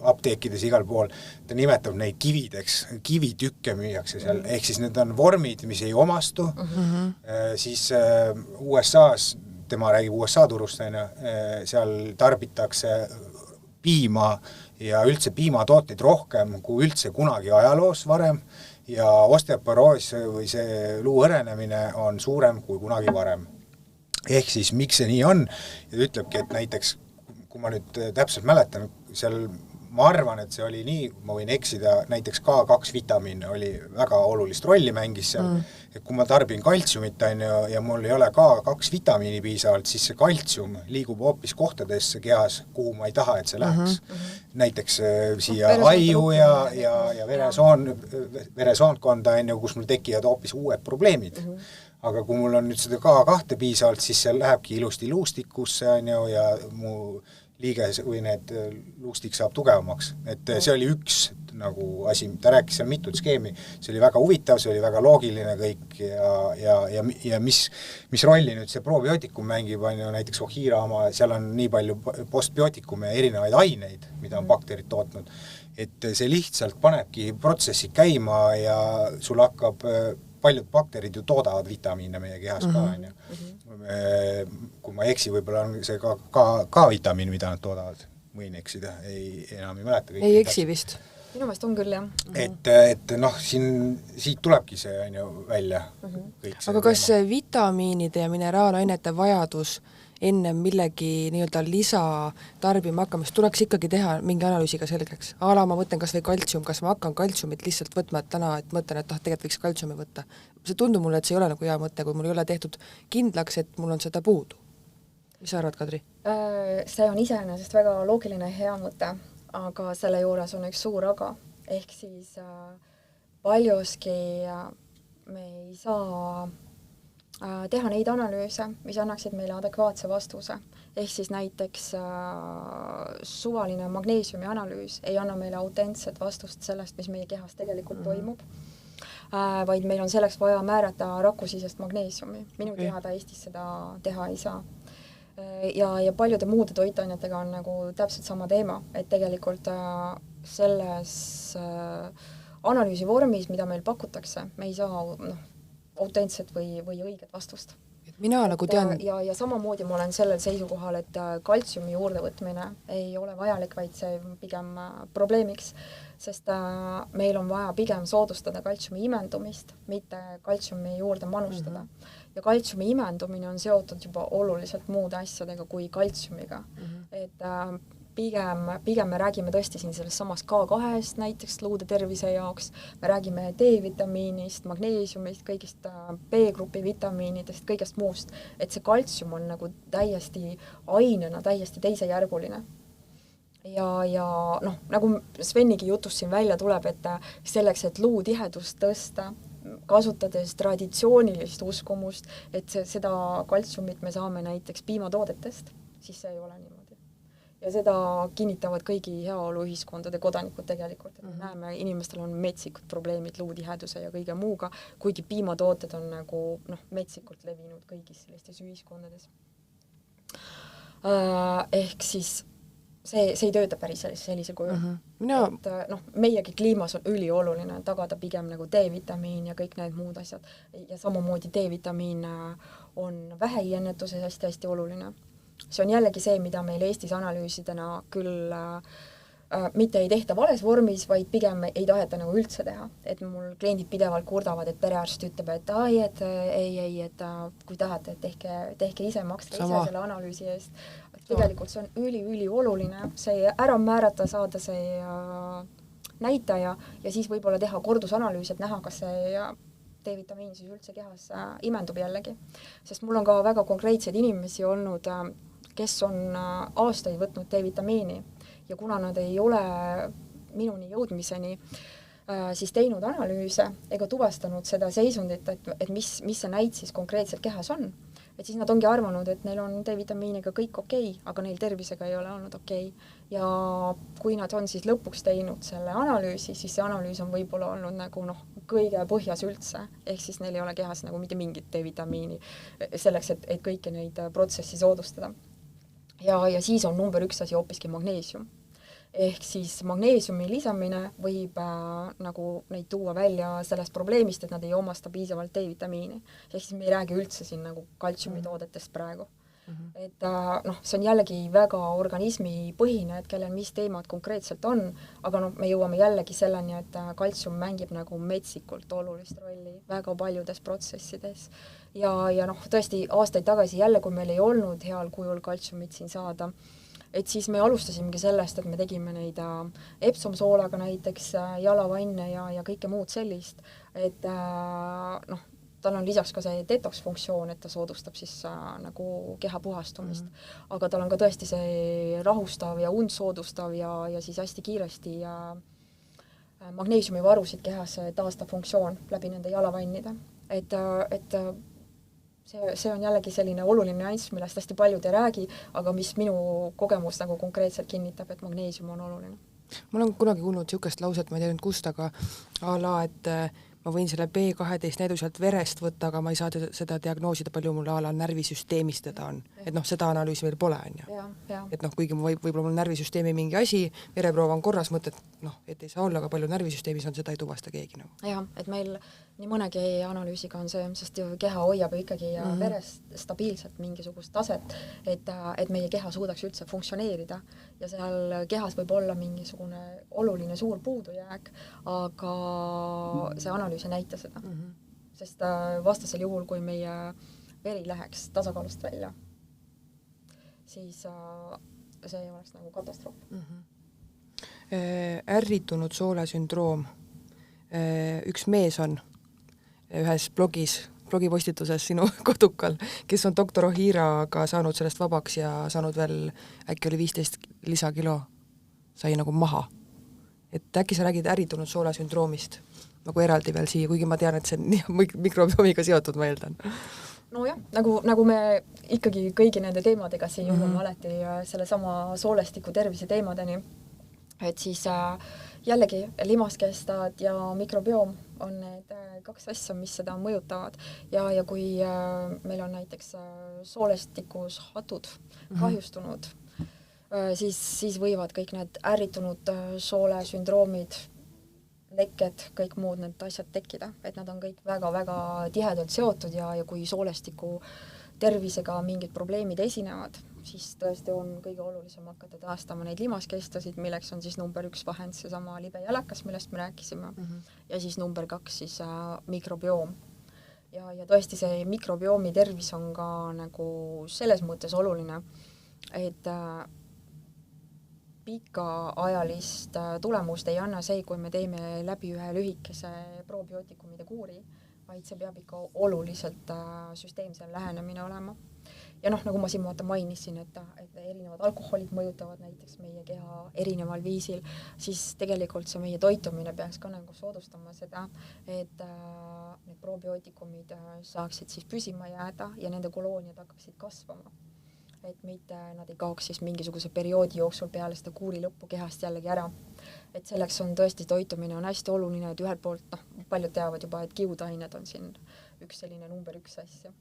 apteekides igal pool, ta nimetab neid kivideks, kivitükke müüakse seal, ehk siis need on vormid, mis ei omastu, siis USA-s, tema räägib USA turust, seal tarbitakse piima ja üldse piimatooteid rohkem kui üldse kunagi ajaloos varem ja osteoporoos või see luu õrenemine on suurem kui kunagi varem. Ehk siis miks see nii on, ja ta ütlebki, et näiteks, kui ma nüüd täpselt mäletan, seal ma arvan, et see oli nii, ma võin eksida, näiteks K2 vitamiin oli väga olulist rolli mängis seal, et kui ma tarbin kaltsiumit ja mul ei ole K2 vitamiini piisavalt, siis see kaltsium liigub hoopis kohtadesse kehas, kuhu ma ei taha, et see läheks. Näiteks siia aiu ja veresoonkonda, kus mul tekivad hoopis uued probleemid. Aga kui mul on nüüd seda K2 piisavalt, siis see lähebki ilusti luustikusse ja mu liige või need luustik saab tugevamaks. Et see oli üks nagu asi, ta rääkis seal mitut skeemi, see oli väga huvitav, see oli väga loogiline kõik ja mis rolli nüüd see probiootikum mängib, on ju näiteks Ohira oma, seal on nii palju postbiootikume ja erinevaid aineid, mida on bakterid tootnud, et see lihtsalt panebki protsessi käima ja sul hakkab paljud bakterid ju toodavad vitamiine meie kehas ka, on ju. Kui ma eksi, võib-olla on see ka vitamiin, mida nad toodavad. Võin eksida, enam ei mäleta. Ei eksi vist. Minu meelest on küll, jah. Et siit tulebki see on ju välja. Aga kas vitamiinide ja mineraalainete vajadus enne millegi nii-öelda lisa tarbima hakkamist tuleks ikkagi teha mingi analüüsiga selgeks? Ma mõtlen kas või kaltsium, kas ma hakkan kaltsiumit lihtsalt võtma, et täna mõtlen, et tegelikult võiks kaltsiumi võtta. See tundub mulle, et see ei ole nagu hea mõte, kui mul ei ole tehtud kindlaks, et mul on seda puudu. Mis sa arvad, Kadri? See on iseenesest väga loogiline hea mõte, aga selle juures on üks suur aga. Ehk siis paljuski me ei saa teha neid analüüse, mis annaksid meile adekvaatse vastuse. Ehk siis näiteks suvaline magneesiumi analüüs ei anna meile autentset vastust sellest, mis meie kehas tegelikult toimub, vaid meil on selleks vaja määrata rakusisest magneesiumi. Minu teada Eestis seda teha ei saa. Ja paljude muude toitainetega on nagu täpselt sama teema, et tegelikult selles analüüsi vormis, mida meil pakutakse, me ei saa autentset või õiget vastust. Mina nagu tean... Ja samamoodi ma olen sellel seisukohal, et kaltsiumi juurdevõtmine ei ole vajalik, vaid see pigem probleemiks, sest meil on vaja pigem soodustada kaltsiumi imendumist, mitte kaltsiumi juurde manustada. Ja kaltsiumi imendumine on seotud juba oluliselt muude asjadega kui kaltsiumiga. Et pigem me räägime tõesti siin sellest samast K2-st näiteks luude tervise jaoks, me räägime D-vitamiinist, magneesiumist, kõigist B-grupi vitamiinidest, kõigest muust, et see kaltsium on nagu täiesti ainena, täiesti teisejärguline. Ja nagu Svenigi jutust siin välja tuleb, et selleks, et luutihedust tõsta, kasutades traditsioonilist uskumust, et seda kaltsiumit me saame näiteks piimatoodetest, siis see ei ole niimoodi. Ja seda kinnitavad kõigi heaoluühiskondade kodanikud tegelikult. Et näeme, inimestel on metsikud probleemid luutiheduse ja kõige muuga, kuigi piimatooted on nagu metsikult levinud kõigis sellistes ühiskondades. Ehk siis see ei tööta päris sellisel kujul. Et meiegi kliimas on ülioluline tagada pigem nagu D-vitamiin ja kõik need muud asjad. Ja samamoodi D-vitamiin on väheiennetuses hästi oluline. See on jällegi see, mida meil Eestis analüüsidena küll mitte ei tehta vales vormis, vaid pigem ei taheta nagu üldse teha. Et mul kliendid pidevalt kurdavad, et perearst ütleb, et et kui tahate, et tehke ise, makske ise selle analüüsi eest. Tegelikult see on üli oluline, see ära määrata, saada see näitaja ja siis võib-olla teha kordusanalüüs, et näha, kas see D-vitamiin siis üldse kehas imendub jällegi. Sest mul on ka väga konkreetseid inimesi olnud, kes on aastaid võtnud D-vitamiini ja kuna nad ei ole minuni jõudmiseni siis teinud analüüse ega tuvastanud seda seisundit, et mis see näit siis konkreetselt kehas on, et siis nad ongi arvanud, et neil on D-vitamiiniga kõik okei, aga neil tervisega ei ole olnud okei. Ja kui nad on siis lõpuks teinud selle analüüsi, siis see analüüs on võib-olla olnud nagu kõige põhjas üldse, ehk siis neil ei ole kehas nagu mitte mingit D-vitamiini selleks, et kõiki neid protsessi soodustada. Ja siis on number 1 asi hoopiski magneesium. Ehk siis magneesiumi lisamine võib nagu neid tuua välja sellest probleemist, et nad ei omasta piisavalt D-vitamiini. Ehk siis me ei räägi üldse siin nagu kaltsiumitoodetest praegu. Et see on jällegi väga organismi põhine, et kellel mis teemad konkreetselt on, aga me jõuame jällegi selleni, et kaltsium mängib nagu metsikult olulist rolli väga paljudes protsessides. Ja tõesti aastaid tagasi jälle, kui meil ei olnud heal kujul kaltsiumit siin saada, et siis me alustasimegi sellest, et me tegime neid Epsom-soolaga näiteks jalavanne ja kõike muud sellist, et tal on lisaks ka see detox-funktsioon, et ta soodustab siis nagu keha puhastumist. Aga tal on ka tõesti see rahustav ja und soodustav ja siis hästi kiiresti magneesiumivarusid kehas taastab funktsioon läbi nende jalavannide. Et see on jällegi selline oluline nüanss, millest hästi paljud ei räägi, aga mis minu kogemus nagu konkreetselt kinnitab, et magneesium on oluline. Ma olen kunagi kuulnud niisugust lauset, ma ei tea nüüd kust, aga et ma võin selle B12 näidu sealt verest võtta, aga ma ei saa seda diagnoosida, palju mul närvisüsteemis teda on. Et seda analüüsi meil pole, on ju. Et kuigi võib-olla mul närvisüsteemi mingi asi, vereproov on korras, mõtted, et ei saa olla, aga palju närvisüsteemis on, seda ei tuvasta keegi. Jah, et meil nii mõnegi analüüsiga on see, sest keha hoiab ikkagi verest stabiilselt mingisugust taset, et meie keha suudaks üldse funktsioneerida ja seal kehas võib olla mingisugune oluline suur puudujääk, aga see analüüs ei näita seda. Sest vastasel juhul, kui meie veri läheks tasakaalust välja, siis see oleks nagu katastroof. Ärritunud soolesündroom. Üks mees on ühes blogipostituses sinu kodukal, kes on doktor Ohiraga saanud sellest vabaks ja saanud veel äkki oli 15 lisakilo, sai nagu maha. Et äkki sa räägid ärritunud soolesündroomist? nagu eraldi veel siia, kuigi ma tean, et see on mikrobiomiga seotud, ma eeldan. Nojah, nagu me ikkagi kõigi nende teemadega siin jõuame alati selle sama soolestiku tervise teemadeni, et siis jällegi limaskestad ja mikrobioom on need kaks asja, mis seda mõjutavad ja kui meil on näiteks soolestikus hatud kahjustunud, siis võivad kõik need ärritunud soolesündroomid, lekked, kõik muud need asjad tekkida, et nad on kõik väga-väga tihedalt seotud ja kui soolestiku tervisega mingid probleemid esinevad, siis tõesti on kõige olulisem hakata taastama neid limaskestasid, milleks on siis number 1 vahend, seesama libe jalakas, millest me rääkisime, ja siis number 2 siis mikrobioom. Ja tõesti see mikrobiomi tervis on ka nagu selles mõttes oluline, et pikaajalist tulemust ei anna see, kui me teeme läbi ühe lühikese probiootikumide kuuri, vaid see peab ikka oluliselt süsteemsel lähenemine olema. Ja nagu ma siin mainisin, et erinevad alkoholid mõjutavad näiteks meie keha erineval viisil, siis tegelikult see meie toitumine peaks ka soodustama seda, et need probiootikumid saaksid siis püsima jääda ja nende kolooniad hakkaksid kasvama. Et mitte nad ei kaoks siis mingisuguse perioodi jooksul peale seda kuuri lõppu kehast jällegi ära. Et selleks on tõesti toitumine on hästi oluline, et ühelt poolt, paljud teavad juba, et kiudained on siin üks selline number 1 asja.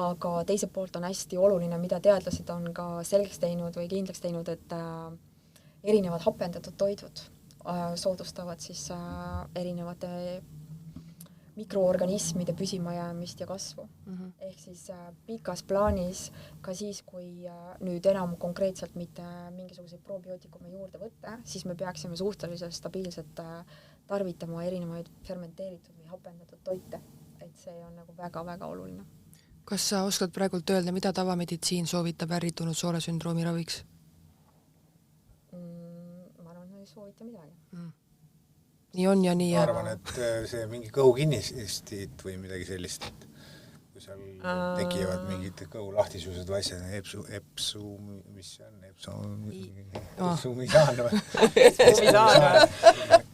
Aga teiselt poolt on hästi oluline, mida teadlased on ka selgeks teinud või kindlaks teinud, et erinevad hapendatud toidud soodustavad siis erinevate mikroorganismide püsimajäämist ja kasvu. Ehk siis pikas plaanis, ka siis, kui nüüd enam konkreetselt mitte mingisuguseid probiootikume juurde võtta, siis me peaksime suhteliselt stabiilselt tarvitama erinevaid fermenteeritud või hapendatud toite. Et see on nagu väga-väga oluline. Kas sa oskad praegult öelda, mida tavameditsiin soovitab ärritunud soolesündroomi raviks? Ma arvan, et ei soovita midagi. Nii on ja nii. Ma arvan, et see mingi kõhukinnistit või midagi sellist, et kui seal tekivad mingid kõhulahtisused või asjad,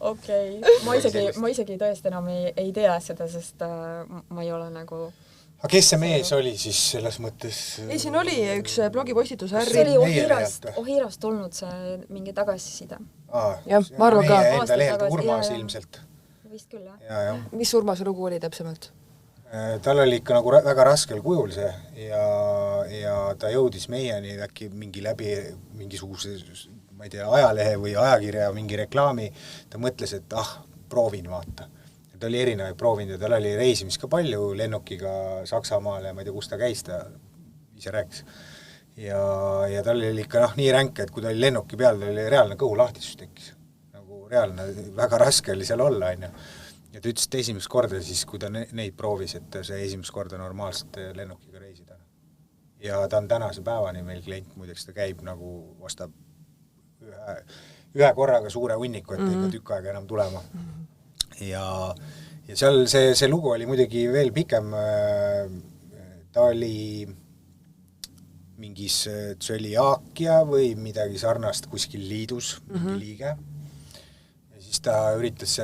Okei. Ma isegi tõesti enam ei tea seda, sest ma ei ole nagu... Aga kes see mees oli siis selles mõttes? Ei, siin oli üks blogipostitus. See oli Ohirast tulnud see mingi tagasiside. Jah, ma arvan ka. Meie enda lehelt Urmas ilmselt. Vist küll, jah. Mis Urmas lugu oli täpsemalt? Tal oli ikka nagu väga raskel kujul see ja ta jõudis meieni äkki mingi läbi mingisuguse, ma ei tea, ajalehe või ajakirja mingi reklaami. Ta mõtles, et proovin vaata. Ta oli erinevaid proovinud ja tal oli reisimist ka palju lennukiga Saksamaale ja ma ei tea, kus ta käis, ta ise rääkis. Ja tal oli ikka nii ränk, et kui ta oli lennuki peal, ta oli reaalne kõhulahtisus tekkis. Nagu reaalne, väga raske oli seal olla. Ja ta ütles, et esimest korda siis, kui ta neid proovis, et see esimest korda normaalselt lennukiga reisida. Ja ta on tänase päevani meil klient, muideks ta käib nagu vastab ühe korraga suure hunniku, et ikka tükk aega enam tulema. Ja seal see lugu oli muidugi veel pikem, ta oli mingis tsöliaakia või midagi sarnast kuskil liidus, mingi liige. Ja siis ta üritas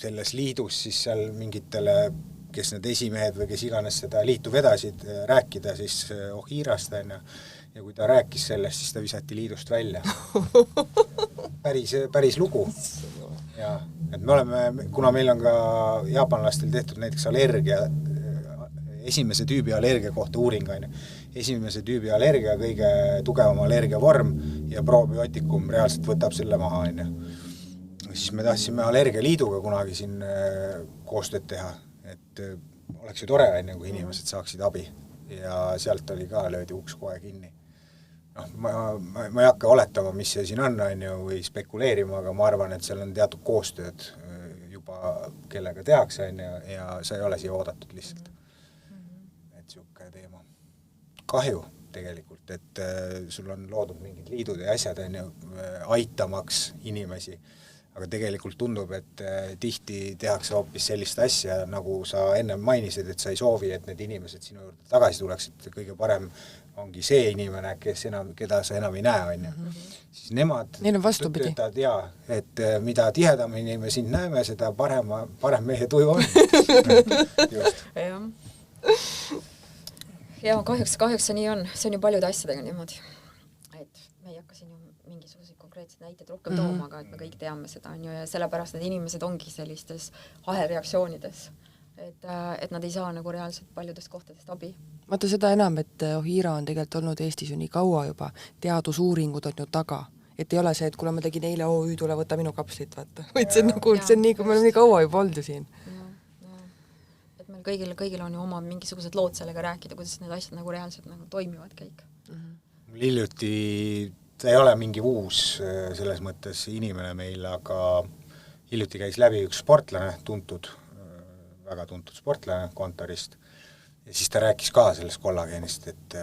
selles liidus siis seal mingitele, kes need esimehed või kes iganes seda liitu vedasid, rääkida siis Ohirast. Ja kui ta rääkis sellest, siis ta visati liidust välja. Päris lugu. Ja, et me oleme, kuna meil on ka jaapanlastel tehtud näiteks esimese tüübi allergia kohta uuring, esimese tüübi allergia kõige tugevam allergia vorm ja probiootikum reaalselt võtab selle maha. Siis me tahtsime allergialiiduga kunagi siin koostööd teha, et oleks ju tore, kui inimesed saaksid abi ja sealt oli ka löödi uks kohe kinni. Ma ei hakka oletama, mis see siin on või spekuleerima, aga ma arvan, et seal on teatud koostööd juba kellega tehakse ja see ei ole siia oodatud lihtsalt. Et siuke teema. Kahju tegelikult, et sul on loodud mingid liidud ja asjad aitamaks inimesi, aga tegelikult tundub, et tihti tehakse hoopis sellist asja, nagu sa enne mainisid, et sa ei soovi, et need inimesed sinu juurde tagasi tuleksid, kõige parem ongi see inimene, keda sa enam ei näe, on ju. Siis nemad neil on vastupidi. Töötavad, jaa, et mida tihedamini me sind näeme, seda parem meie tuju on. Just. Ja kahjuks see nii on, see on ju paljude asjadega niimoodi, et me ei hakka siin ju mingisuguseid konkreetseid näiteid rohkem tooma, aga et me kõik teame seda, on ju, ja sellepärast need inimesed ongi sellistes ahelreaktsioonides, et nad ei saa nagu reaalselt paljudest kohtadest abi. Vaata seda enam, et Ohira on tegelikult olnud Eestis ju nii kaua juba, teadusuuringud on ju taga, et ei ole see, et kuule ma tegin eile OÜ, tule võta minu kapslit, vaata. Vaid see on nagu, see on nii, kui me oleme nii kaua juba olnud ju siin. Et meil kõigil on ju oma mingisugused lood sellega rääkida, kuidas need asjad nagu reaalselt nagu toimivad kõik. Hiljuti, ta ei ole mingi uus selles mõttes inimene meil, aga hiljuti käis läbi üks sportlane, väga tuntud sportlane kontorist, ja siis ta rääkis ka sellest kollageenist, et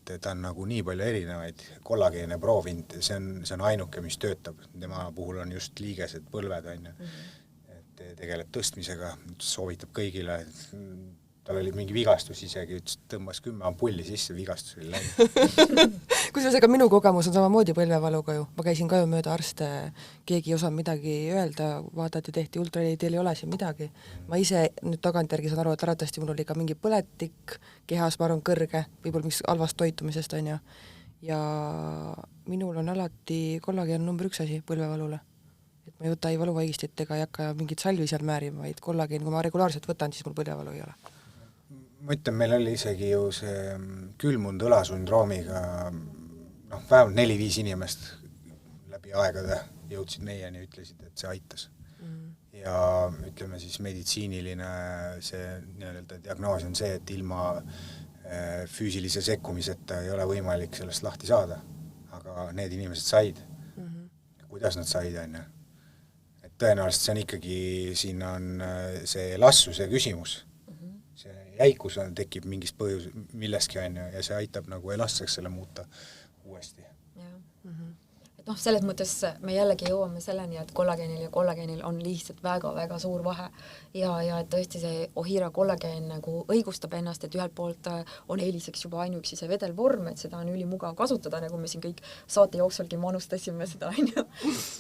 ta on nagu nii palju erinevaid kollageene proovinud, see on ainuke, mis töötab. Tema puhul on just liigesed põlved, on ju. Et tegeleb tõstmisega, soovitab kõigile, tal oli mingi vigastus isegi, tõmbas 10 ampulli sisse, vigastus oli läinud. Kusjuures ega minu kogemus on samamoodi põlvevaluga ju. Ma käisin ka ju mööda arste, keegi ei osanud midagi öelda, vaadati, tehti ultraheli, teil ei ole siin midagi. Ma ise nüüd tagantjärgi saan aru, et arvatavasti mul oli ka mingi põletik, kehas ma arvan kõrge, võib-olla mis halvast toitumisest on ju. Ja minul on alati kollageen number 1 asi põlvevalule. Et ma ei võta ei valuvaigistit ega ei hakka mingit salvi seal määrima, vaid kollageen, kui ma regulaarselt võtan, siis mul põlvevalu ei ole. Ma ütlen, meil oli isegi ju see külmund õlasündroomiga, vähemalt 4-5 inimest läbi aegade jõudsid meieni ja ütlesid, et see aitas. Ja ütleme siis meditsiiniline see nii-öelda diagnoos on see, et ilma füüsilise sekkumiseta ei ole võimalik sellest lahti saada, aga need inimesed said. Kuidas nad said, on ju? Et tõenäoliselt see on ikkagi, siin on see lassuse küsimus. See jäikus tekib mingist põhjus, milleski on ju, ja see aitab nagu elastseks selle muuta uuesti. Et selles mõttes me jällegi jõuame selleni, et kollageenil on lihtsalt väga-väga suur vahe ja et tõesti see Ohira kollageen nagu õigustab ennast, et ühelt poolt on eeliseks juba ainuüksi see vedelvorm, et seda on ülimugav kasutada, nagu me siin kõik saate jooksulgi manustasime seda,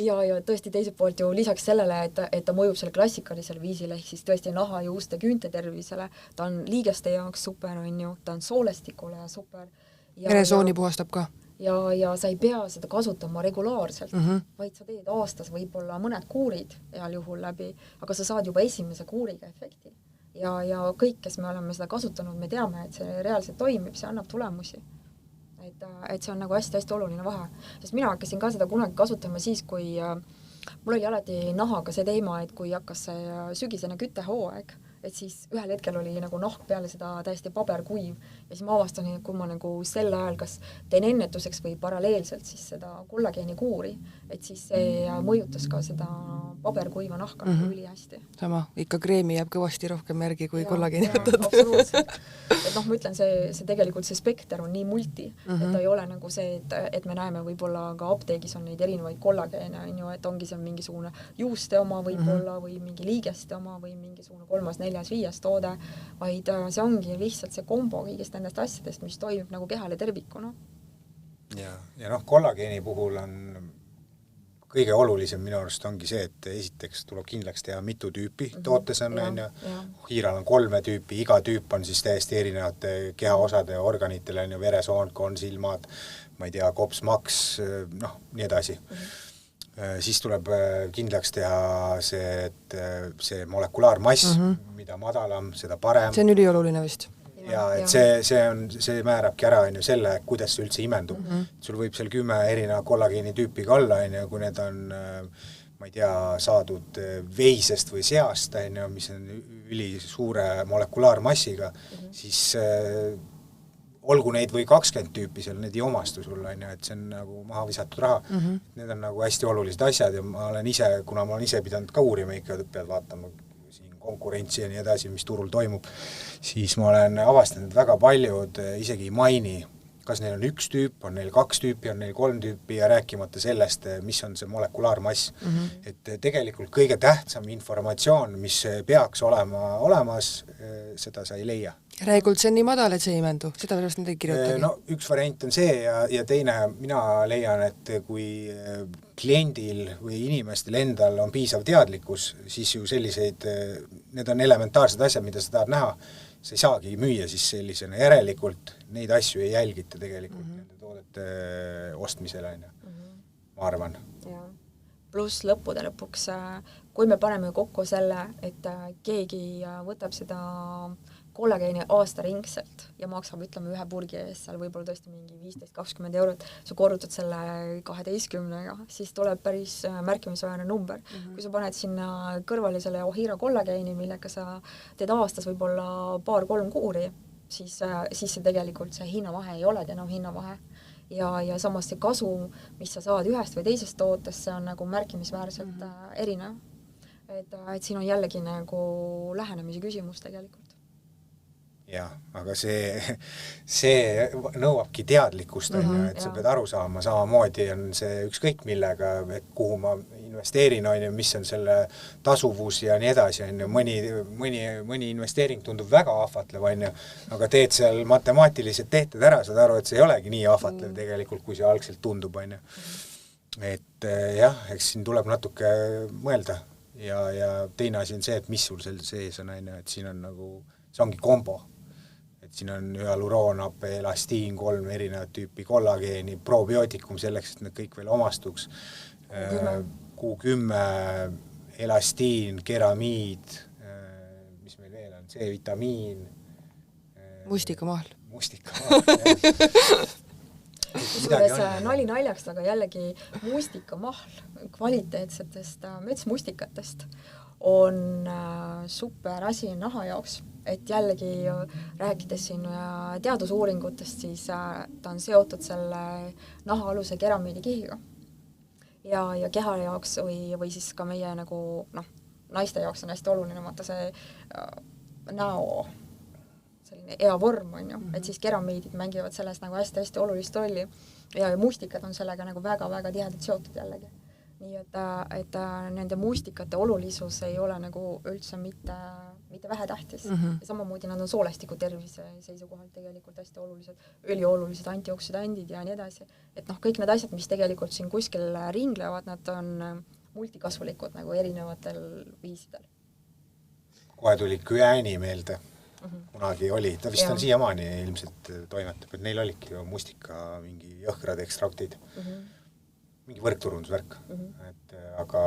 ja tõesti teiselt poolt ju lisaks sellele, et ta mõjub selle klassikalisele viisile, ehk siis tõesti naha, juuste, küünte tervisele, ta on liigeste jaoks super, on ju, ta on soolestikule super. Veresooni puhastab ka. Ja sa ei pea seda kasutama regulaarselt, vaid sa teed aastas võib-olla mõned kuurid heal juhul läbi, aga sa saad juba esimese kuuriga efekti. Ja kõik, kes me oleme seda kasutanud, me teame, et see reaalselt toimib, see annab tulemusi. Et see on nagu hästi-hästi oluline vahe. Sest mina hakkasin ka seda kunagi kasutama siis, kui mul oli alati nahaga see teema, et kui hakkas see sügisene küttehooaeg, et siis ühel hetkel oli nagu nahk peale seda täiesti paberkuiv ja siis ma avastan, et kui ma nagu sel ajal kas teen ennetuseks või paralleelselt siis seda kollageeni kuuri, et siis see mõjutas ka seda paberkuiva nahka üli hästi. Sama, ikka kreemi jääb kõvasti rohkem järgi kui kollageeni võtad. Absoluutselt. Et ma ütlen, see tegelikult see spekter on nii multi, et ta ei ole nagu see, et me näeme võib-olla ka apteegis on neid erinevaid kollageene, et ongi see mingisugune juuste oma võib-olla või mingi liigeste oma või mingisugune 3., 4., 5. toode, vaid see ongi lihtsalt see kombo kõigist nendest asjadest, mis toimub nagu kehale tervikuna. Ja kollageeni puhul on kõige olulisem minu arust ongi see, et esiteks tuleb kindlaks teha mitu tüüpi tootes on, Hiiral on 3 tüüpi, iga tüüp on siis täiesti erinevate kehaosade ja organitele, veresoon, silmad, ma ei tea, kops, maks, nii edasi. Siis tuleb kindlaks teha see molekulaarmass, mida madalam, seda parem. See on ülioluline vist. Ja et see määrabki ära selle, kuidas see üldse imendub. Sul võib seal 10 erineva kollageeni tüüpiga olla, kui need on, ma ei tea, saadud veisest või seast, mis on üli suure molekulaarmassiga, siis olgu neid või 20 tüüpi seal, need ei omastu sulle, et see on nagu maha visatud raha. Need on nagu hästi olulised asjad ja ma olen ise, kuna ma olen ise pidanud ka uurima, ikka pead vaatama siin konkurentsi ja nii edasi, mis turul toimub, siis ma olen avastanud, et väga paljud isegi ei maini kas neil on 1 tüüp, on neil 2 tüüpi, on neil 3 tüüpi ja rääkimata sellest, mis on see molekulaarmass. Et tegelikult kõige tähtsam informatsioon, mis peaks olema olemas, seda sa ei leia. Järelikult see on nii madal, et see ei imendu, seda pärast nad ei kirjutagi. No üks variant on see ja teine, mina leian, et kui kliendil või inimestel endal on piisav teadlikkus, siis ju selliseid, need on elementaarsed asjad, mida sa tahad näha, sa ei saagi müüa siis sellisena, järelikult neid asju ei jälgita tegelikult nende toodete ostmisele, ma arvan. Pluss lõppude lõpuks, kui me paneme kokku selle, et keegi võtab seda kollageeni aastaringselt ja maksab, ütleme, 1 purgi eest seal võib-olla tõesti mingi 15-20 eurot, sa korrutad selle 12-ga, siis tuleb päris märkimisväärne number. Kui sa paned sinna kõrvale selle Ohira kollageeni, millega sa teed aastas võib-olla 2-3 kuuri, siis see tegelikult see hinnavahe ei olegi enam hinnavahe. Ja samas see kasu, mis sa saad ühest või teisest tootest, see on nagu märkimisväärselt erinev. Et siin on jällegi nagu lähenemise küsimus tegelikult. Jah, aga see nõuabki teadlikkust, et sa pead aru saama, samamoodi on see ükskõik millega, et kuhu ma investeerin, mis on selle tasuvus ja nii edasi, mõni investeering tundub väga ahvatlev, aga teed seal matemaatilised tehted ära, saad aru, et see ei olegi nii ahvatlev tegelikult, kui see algselt tundub. Et jah, eks siin tuleb natuke mõelda ja teine asi on see, et mis sul sees on, et siin on nagu, see ongi kombo. Siin on hyaluroon, AP, elastiin, 3 erinevat tüüpi kollageeni, probiootikum selleks, et need kõik veel omastuks. Q10, elastiin, keramiid, mis meil veel on, C-vitamiin. Mustikamahl. Kusjuures nali naljaks, aga jällegi mustikamahl kvaliteetsetest metsmustikatest on super asi naha jaoks, et jällegi rääkides siin teadusuuringutest, siis ta on seotud selle nahaaluse keramiidikihiga ja keha jaoks või siis ka meie nagu naiste jaoks on hästi oluline, vaata see näo selline eavorm on ju, et siis keramiidid mängivad selles nagu hästi-hästi olulist rolli ja mustikad on sellega nagu väga-väga tihedalt seotud jällegi. Nii et nende mustikate olulisus ei ole nagu üldse mitte vähetähtis. Ja samamoodi nad on soolestiku tervise seisukohalt tegelikult hästi olulised, üliolulised antioksidandid ja nii edasi. Et kõik need asjad, mis tegelikult siin kuskil ringlevad, nad on multikasulikud nagu erinevatel viisidel. Kohe tuli Küääni meelde. Kunagi oli, ta vist on siiamaani ilmselt toimetab, et neil olidki ju mustika mingi jõhkrad ekstraktid. Mingi võrkturundusvärk, et aga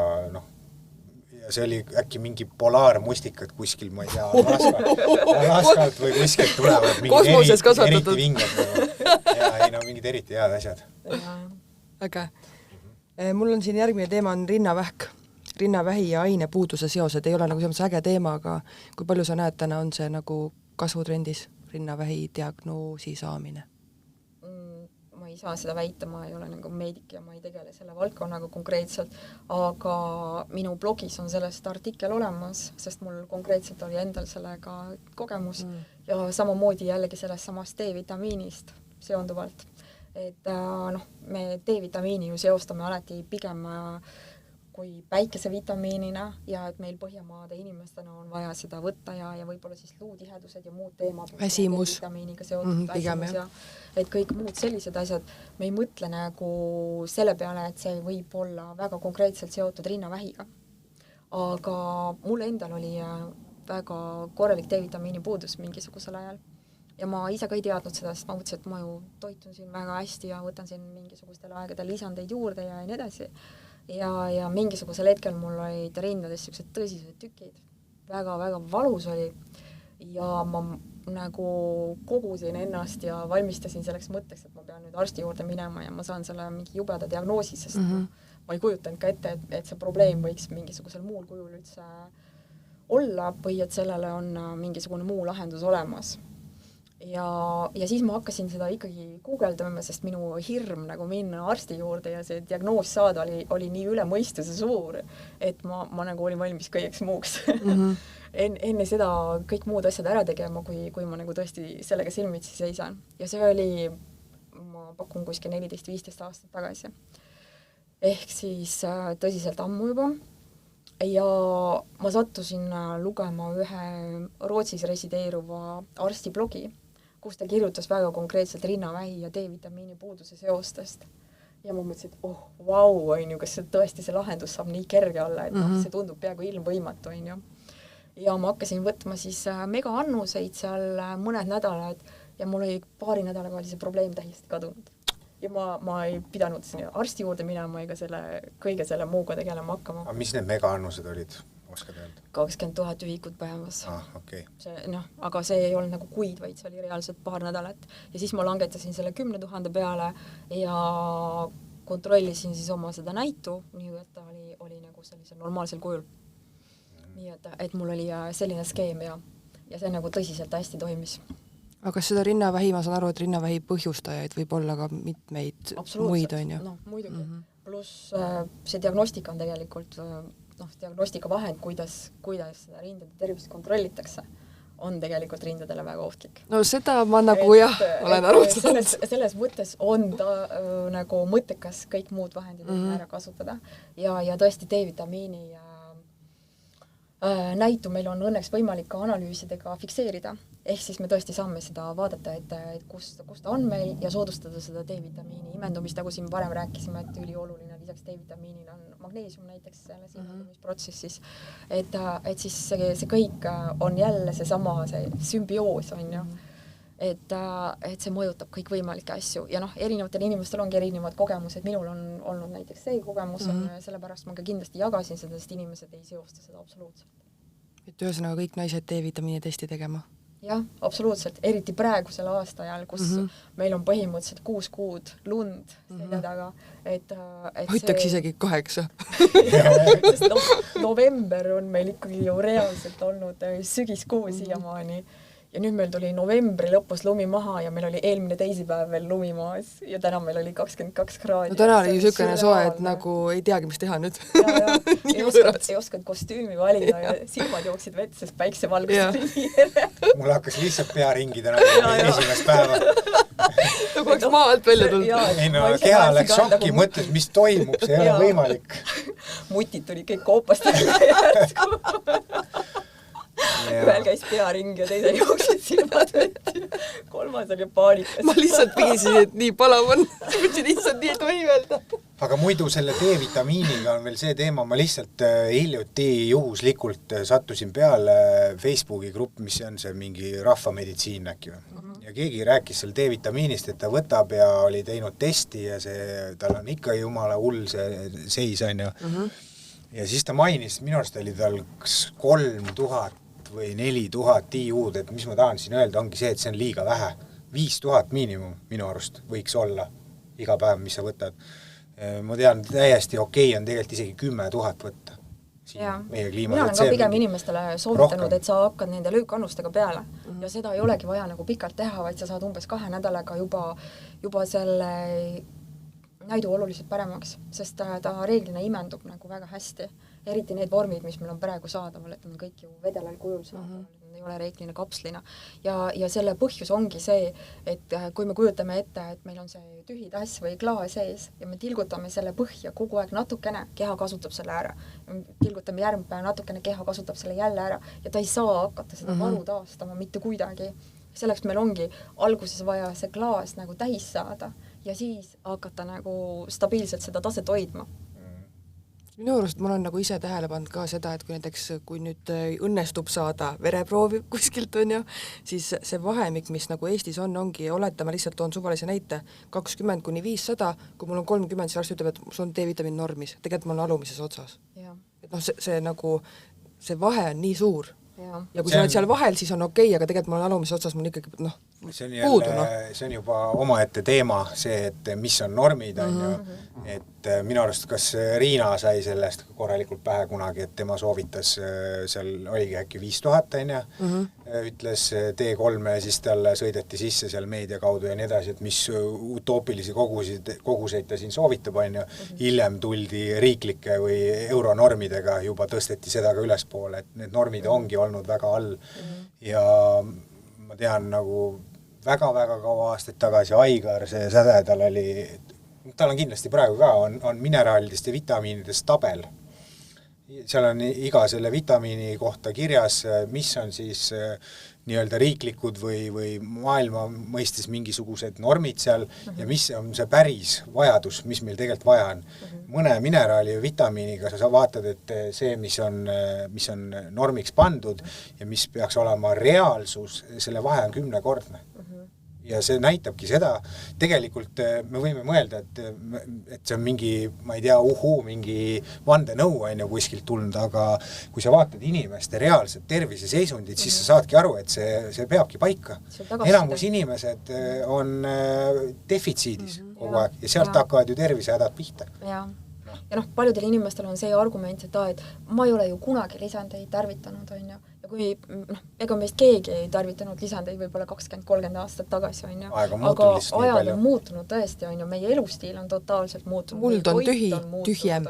ja see oli äkki mingi polaarmustikad kuskil, ma ei tea, Alaskalt või kuskilt tulevad mingid eriti vinged ja mingid eriti head asjad. Aga mul on siin järgmine teema on rinnavähk, rinnavähi ja ainepuuduse seosed, ei ole nagu see äge teema, aga kui palju sa näed täna on see nagu kasvutrendis rinnavähi diagnoosi saamine? Ma ei saa seda väita, ma ei ole nagu meedik ja ma ei tegele selle valdkonnaga konkreetselt, aga minu blogis on sellest artikkel olemas, sest mul konkreetselt oli endal sellega kogemus ja samamoodi jällegi sellest samast D-vitamiinist seonduvalt. Et me D-vitamiini ju seostame alati pigem kui päikesevitamiinina ja et meil Põhjamaade inimestena on vaja seda võtta ja võib-olla siis luutihedused ja muud teemad. Väsimus. Vitamiiniga seotud väsimus ja et kõik muud sellised asjad. Me ei mõtle nagu selle peale, et see võib olla väga konkreetselt seotud rinnavähiga. Aga mul endal oli väga korralik D-vitamiini puudus mingisugusel ajal. Ja ma ise ka ei teadnud seda, sest ma mõtlesin, et ma ju toitun siin väga hästi ja võtan siin mingisugustel aegadel lisandeid juurde ja nii edasi. Ja mingisugusel hetkel mul olid rindades sellised tõsised tükid. Väga-väga valus oli ja ma nagu kogusin ennast ja valmistasin selleks mõtteks, et ma pean nüüd arsti juurde minema ja ma saan selle mingi jubeda diagnoosi, sest ma ei kujutanud ka ette, et see probleem võiks mingisugusel muul kujul üldse olla või et sellele on mingisugune muu lahendus olemas. Ja siis ma hakkasin seda ikkagi guugeldama, sest minu hirm nagu minna arsti juurde ja see diagnoos saada oli nii üle mõistuse suur, et ma nagu olin valmis kõigeks muuks. Enne seda kõik muud asjad ära tegema, kui ma nagu tõesti sellega silmitsi seisan. Ja see oli, ma pakun kuskil 14-15 aastat tagasi. Ehk siis tõsiselt ammu juba. Ja ma sattusin lugema ühe Rootsis resideeruva arsti blogi, kus ta kirjutas väga konkreetselt rinnavähi ja D-vitamiini puuduse seostest. Ja ma mõtlesin, et vau, kas see tõesti see lahendus saab nii kerge olla, et see tundub peaaegu ilmvõimatu, Ja ma hakkasin võtma siis megaannuseid seal mõned nädalad ja mul oli paari nädalaga oli see probleem täiesti kadunud. Ja ma ei pidanud arsti juurde minema ega kõige selle muuga tegelema hakkama. Aga mis need megaannused olid? 20 000 ühikut päevas. Okay. Aga see ei olnud nagu kuid, vaid see oli reaalselt paar nädalat. Ja siis ma langetasin selle 10 000 peale ja kontrollisin siis oma seda näitu, nii et ta oli nagu sellisel normaalsel kujul. Nii et mul oli selline skeem ja see nagu tõsiselt hästi toimis. Aga kas seda rinnavähi, ma saan aru, et rinnavähi põhjustajaid võib olla ka mitmeid muid, on ju? Muidugi. Pluss see diagnostika on tegelikult diagnostika vahend, kuidas seda rindade tervist kontrollitakse, on tegelikult rindadele väga ohtlik. No seda ma nagu olen arvutanud. Selles mõttes on ta nagu mõttekas kõik muud vahendid ära kasutada ja tõesti D-vitamiini näitu meil on õnneks võimalik ka analüüsidega fikseerida. Ehk siis me tõesti saame seda vaadata, et kus ta on meil ja soodustada seda D-vitamiini imendumist, nagu siin varem rääkisime, et ülioluline lisaks D-vitamiinile on magneesium näiteks selles imendumisprotsessis. Et siis see kõik on jälle see sümbioos, on ju. Et see mõjutab kõik võimalikke asju ja erinevatel inimestel ongi erinevad kogemused, minul on olnud näiteks see kogemus, sellepärast ma ka kindlasti jagasin seda, sest inimesed ei seosta seda absoluutselt. Et ühesõnaga kõik naised D-vitamiini testi tegema? Jah, absoluutselt, eriti praegusel aastajal, kus meil on põhimõtteliselt 6 kuud lund selja taga, hoitaks isegi 8. Sest november on meil ikkagi ju reaalselt olnud sügiskuu siiamaani. Ja nüüd meil tuli novembri lõpus lumi maha ja meil oli eelmine teisipäev veel lumi maas ja täna meil oli 22 kraadi. No täna oli ju sükene soe, et nagu ei teagi, mis teha nüüd. Ei oskad kostüümi valida ja silmad jooksid vett, sest päiksevalgust. Mul hakkas lihtsalt pea ringi täna esimest päeva. Nagu oleks maa alt välja tulnud. Keha läks šokki, mõtles, mis toimub, see ei ole võimalik. Mutid tuli kõik koopast järsku. Ühel käis pearing ja teisel jooksid silmad vetti. Kolmas oli paanikas. Ma lihtsalt pigisin, et nii palav on. Mõtlesin lihtsalt nii, et või öelda. Aga muidu selle D-vitamiiniga on veel see teema, ma lihtsalt hiljuti juhuslikult sattusin peale Facebooki grupp, mis on see mingi rahvameditsiin äkki. Ja keegi rääkis seal D-vitamiinist, et ta võtab ja oli teinud testi ja tal on ikka jumala hull see seis on ju. Ja siis ta mainis, minu arust oli tal 3000 või 4000 IU-d, et mis ma tahan siin öelda, ongi see, et see on liiga vähe. 5000 miinimum minu arust võiks olla iga päev, mis sa võtad. Ma tean, täiesti okei on tegelikult isegi 10 000 võtta. Mina olen ka pigem inimestele soovitanud, et sa hakkad nende löökannustega peale ja seda ei olegi vaja nagu pikalt teha, vaid sa saad umbes 2 nädalaga juba selle näidu oluliselt paremaks, sest ta reeglina imendub nagu väga hästi. Eriti need vormid, mis meil on praegu saadaval, et on kõik ju vedelal kujul saadaval, ei ole reeglina kapslina. Ja selle põhjus ongi see, et kui me kujutame ette, et meil on see tühi tass või klaas ees ja me tilgutame selle põhja kogu aeg natukene, keha kasutab selle ära. Tilgutame järgmine päev natukene, keha kasutab selle jälle ära ja ta ei saa hakata seda varu taastama mitte kuidagi. Selleks meil ongi alguses vaja see klaas nagu täis saada ja siis hakata nagu stabiilselt seda taset hoidma. Minu arust mul on nagu ise tähele pannud ka seda, et kui nüüd õnnestub saada vereproovi kuskilt on ju, siis see vahemik, mis nagu Eestis ongi, oletame lihtsalt toon suvalise näite, 20–500, kui mul on 30, siis arst ütleb, et sul on D-vitamiin normis, tegelikult ma olen alumises otsas. Et see vahe on nii suur. Ja kui sa oled seal vahel, siis on okei, aga tegelikult ma olen alumises otsas, mul ikkagi puudu. See on juba omaette teema, see, et mis on normid, on ju. Et minu arust, kas Riina sai sellest korralikult pähe kunagi, et tema soovitas, seal oligi äkki 5000, on ju, ütles T3 ja siis talle sõideti sisse seal meedia kaudu ja nii edasi, et mis utoopilisi koguseid ta siin soovitab, on ju. Hiljem tuldi riiklike või euronormidega, juba tõsteti seda ka ülespoole, et need normid ongi olnud väga all ja ma tean nagu väga-väga kaua aastaid tagasi Aigar, see säde, tal on kindlasti praegu ka, on mineraalidest ja vitamiinidest tabel. Seal on iga selle vitamiini kohta kirjas, mis on siis nii-öelda riiklikud või maailma mõistes mingisugused normid seal ja mis on see päris vajadus, mis meil tegelikult vaja on. Mõne mineraali ja vitamiiniga sa vaatad, et see, mis on normiks pandud ja mis peaks olema reaalsus, selle vahe on 10-kordne. Ja see näitabki seda, tegelikult me võime mõelda, et see on mingi, ma ei tea, mingi vandenõu on ju kuskilt tulnud, aga kui sa vaatad inimeste reaalset terviseseisundit, siis sa saadki aru, et see peabki paika. Enamus inimesed on defitsiidis kogu aeg ja sealt hakkavad ju tervisehädad pihta. Ja paljudel inimestel on see argument, et ma ei ole ju kunagi lisandeid tarvitanud, on ju. Ja kui, ega meist keegi ei tarvitanud lisandeid võib-olla 20-30 aastat tagasi, on ju. Aga ajad on muutunud tõesti, on ju. Meie elustiil on totaalselt muutunud. Muld on tühjem.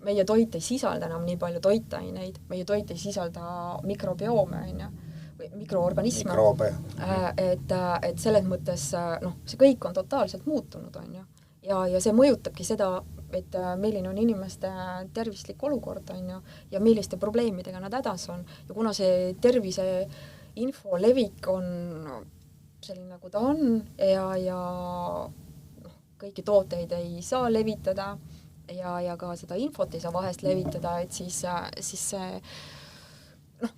Meie toit ei sisalda enam nii palju toitaineid. Meie toit ei sisalda mikrobioome, on ju. Või mikroorganisme. Et selles mõttes, see kõik on totaalselt muutunud, on ju. Ja see mõjutabki seda, et milline on inimeste tervislik olukord on ja milliste probleemidega nad hädas on. Ja kuna see tervise info levik on selline, nagu ta on ja kõiki tooteid ei saa levitada ja ka seda infot ei saa vahest levitada, et siis see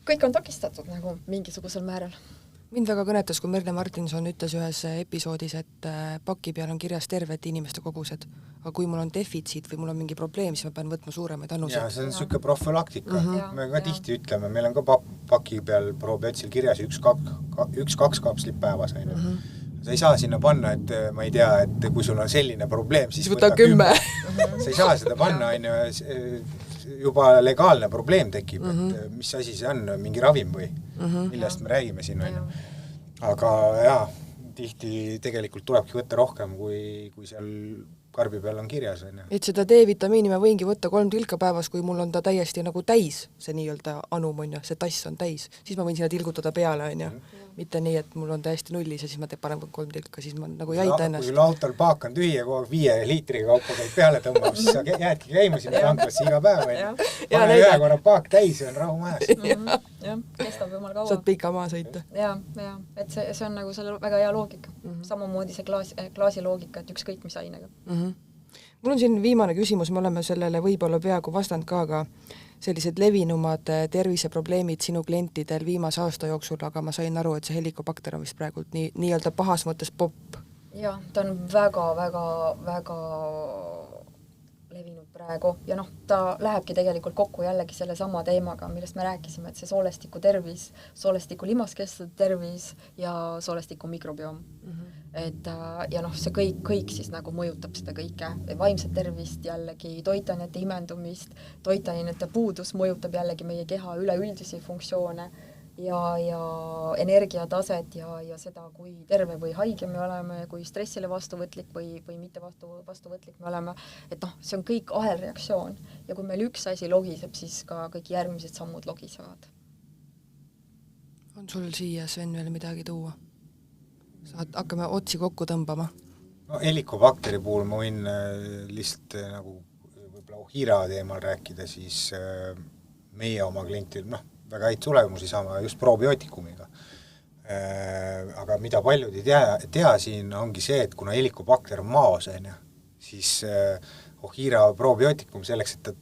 kõik on takistatud nagu mingisugusel määral. Mind väga kõnetas, kui Merle Martinson ütles ühes episoodis, et paki peal on kirjas terved inimeste kogused. Aga kui mul on defitsiit või mul on mingi probleem, siis ma pean võtma suuremaid annuseid. Ja see on selline profülaktika. Me ka tihti ütleme, meil on ka paki peal probiootsil kirjas 1-2 kapslit päevas. Sa ei saa sinna panna, et ma ei tea, et kui sul on selline probleem, siis võta 10. Sa ei saa seda panna, juba legaalne probleem tekib, et mis asi see on, mingi ravim või millest me räägime siin. Aga jaa, tihti tegelikult tulebki võtta rohkem, kui seal karbi peal on kirjas. Et seda D-vitamiini ma võingi võtta 3 tilka päevas, kui mul on ta täiesti nagu täis, see nii-öelda anum on ja see tass on täis, siis ma võin sinna tilgutada peale, on ja. Mitte nii, et mul on täiesti nullis ja siis ma panen 3 tilka, siis ma nagu ei aita ennast. Kui lautol paak on tühi ja kogu 5 liitriga kaupa käid peale tõmbab, siis sa jäädki käima sinna tanklasse iga päev. Pane ühe korra paak täis ja on rahu majas. Jah, kestab jumal kaua. Saad pika maa sõita. Ja, et see on nagu selle väga hea loogika. Samamoodi see klaasi loogika, et ükskõik mis ainega. Mul on siin viimane küsimus, me oleme sellele võib-olla peaaegu vastand ka, aga sellised levinumad terviseprobleemid sinu klientidel viimase aasta jooksul, aga ma sain aru, et see helikobakter on vist praegu nii-öelda pahas mõttes popp. Ja, ta on väga levinud praegu ja ta lähebki tegelikult kokku jällegi selle sama teemaga, millest me rääkisime, et see soolestiku tervis, soolestiku limaskestud tervis ja soolestiku mikrobioom. Ja see kõik siis nagu mõjutab seda kõike, vaimset tervist jällegi, toitainete imendumist, toitainete puudus mõjutab jällegi meie keha üleüldisi funktsioone ja energiataset ja seda, kui terve või haige me oleme, kui stressile vastuvõtlik või mitte vastuvõtlik me oleme, et see on kõik ahelreaktsioon ja kui meil üks asi logiseb, siis ka kõik järgmised sammud logisevad. On sul siia, Sven, veel midagi tuua? Hakkame otsi kokku tõmbama. Helikobakteri puhul ma võin lihtsalt nagu võib-olla Ohira teemal rääkida, siis meie oma klientil, väga häid tulemusi saama just probiootikumiga. Aga mida paljud ei tea siin ongi see, et kuna helikobakter on maos, siis Ohira probiootikum selleks, et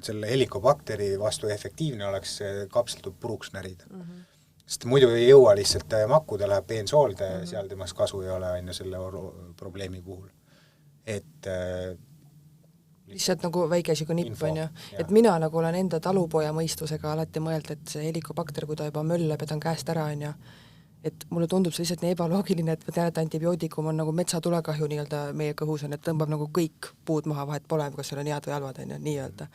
selle helikobakteri vastu efektiivne oleks kapseltub puruks närida. Sest muidu ei jõua lihtsalt makkuda, läheb peensoolde, seal temast kasu ei ole selle probleemi puhul. Et lihtsalt nagu väike nipp on ju. Et mina nagu olen enda talupoja mõistusega alati mõeld, et see helikobakter, kui ta juba mölleb ja ta on käest ära on ju, et mulle tundub see lihtsalt nii ebaloogiline, et ma tean, et antibiootikum on nagu metsatulekahju nii-öelda meie kõhus on, et tõmbab nagu kõik puud maha, vahet pole, kas seal on head või halvad on ju, nii-öelda.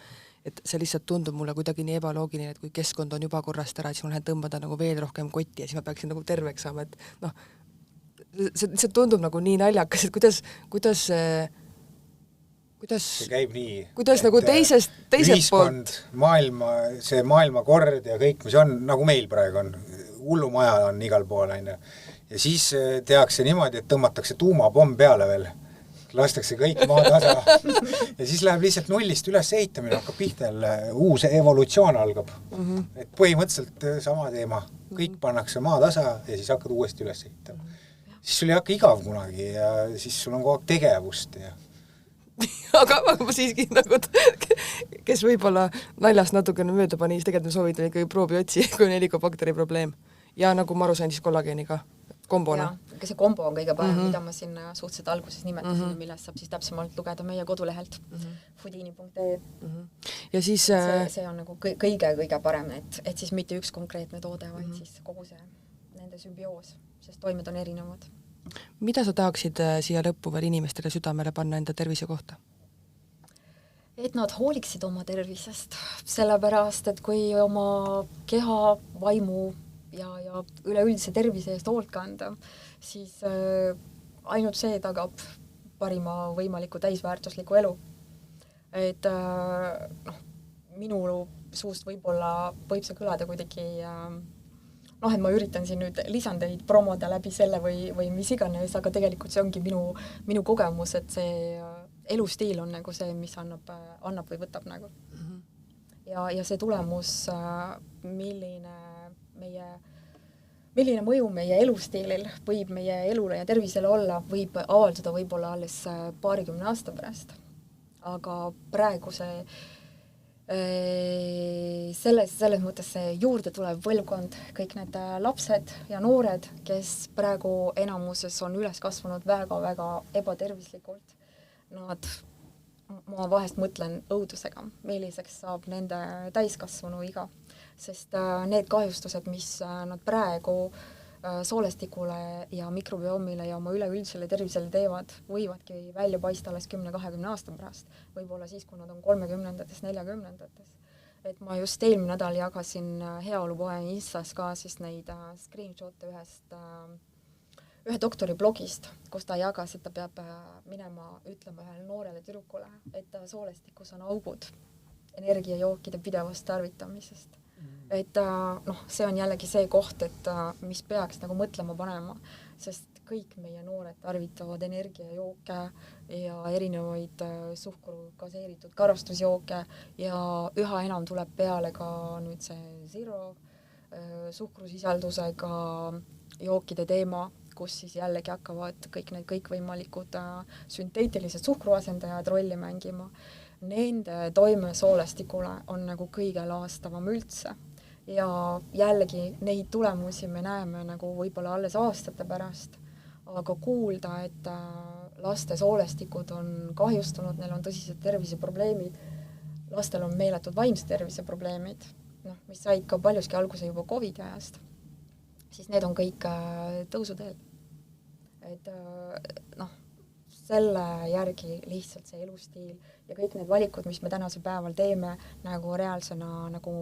Et see lihtsalt tundub mulle kuidagi nii ebaloogiline, et kui keskkond on juba korrast ära, siis ma lähen tõmbada nagu veel rohkem kotti ja siis ma peaksin nagu terveks saama, et see tundub nagu nii naljakas, et kuidas see käib nii, kuidas nagu teiselt ühiskond, maailma kord ja kõik, mis on, nagu meil praegu on, hullumaja on igal pool, ja siis tehakse niimoodi, et tõmmatakse tuumapomm peale veel, lastakse kõik maa tasa ja siis läheb lihtsalt nullist üles ehitamine, hakkab pihta jälle, uus evolutsioon algab. Et põhimõtteliselt sama teema, kõik pannakse maa tasa ja siis hakkad uuesti üles ehitama. Siis sul ei hakka igav kunagi ja siis sul on kogu aeg tegevust ja aga ma siiski nagu, kes võib-olla naljast natukene mööda pani, siis tegelikult me soovitan ikkagi probiootsi, kui on helikobakteri probleem. Ja nagu ma aru sain, siis kollageeniga kombona. Ja see kombo on kõige parem, mida ma siin suhteliselt alguses nimetasin, millest saab siis täpsemalt lugeda meie kodulehelt foodini.ee. Ja siis see on nagu kõige parem, et siis mitte üks konkreetne toode, vaid siis kogu see nende sümbioos, sest toimed on erinevad. Mida sa tahaksid siia lõppu veel inimestele südamele panna enda tervise kohta? Et nad hooliksid oma tervisest, sellepärast, et kui oma keha, vaimu ja üleüldise tervise eest hoolt kanda, siis ainult see tagab parima võimaliku täisväärtusliku elu. Et minu suust võib-olla võib see kõlada kuidagi et ma üritan siin nüüd lisandeid promoda läbi selle või mis iganes, aga tegelikult see ongi minu kogemus, et see elustiil on nagu see, mis annab või võtab nagu. Ja see tulemus, milline mõju meie elustiilil võib meie elule ja tervisele olla, võib avalduda võib-olla alles 20 aasta pärast. Aga praegu see selles mõttes see juurde tulev põlvkond, kõik need lapsed ja noored, kes praegu enamuses on üles kasvanud väga-väga ebatervislikult, ma vahest mõtlen õudusega, milliseks saab nende täiskasvanu iga, sest need kahjustused, mis nad praegu soolestikule ja mikrobiomile ja oma üleüldisele tervisele teevad, võivadki välja paista alles 10-20 aasta pärast, võib-olla siis, kui nad on 30-ndates, 40-ndates. Et ma just eelmine nädal jagasin Heaolupoe Instas ka siis neid screenshot'e ühe doktori blogist, kus ta jagas, et ta peab minema ütlema ühele noorele tüdrukule, et soolestikus on augud energiajookide pidevast tarvitamisest. Et see on jällegi see koht, et mis peaks nagu mõtlema panema, sest kõik meie noored tarvitavad energiajooke ja erinevaid suhkru gaseeritud karastusjooke ja üha enam tuleb peale ka nüüd see zero suhkrusisaldusega jookide teema, kus siis jällegi hakkavad kõik need kõikvõimalikud sünteetilised suhkruasendajad rolli mängima. Nende toime soolestikule on nagu kõige laastavam üldse. Ja jällegi neid tulemusi me näeme nagu võib-olla alles aastate pärast, aga kuulda, et laste soolestikud on kahjustunud, neil on tõsised terviseprobleemid, lastel on meeletud vaimse terviseprobleemid, mis said ka paljuski alguse juba COVID ajast, siis need on kõik tõusuteel. Et selle järgi lihtsalt see elustiil ja kõik need valikud, mis me tänasel päeval teeme, nagu reaalsena nagu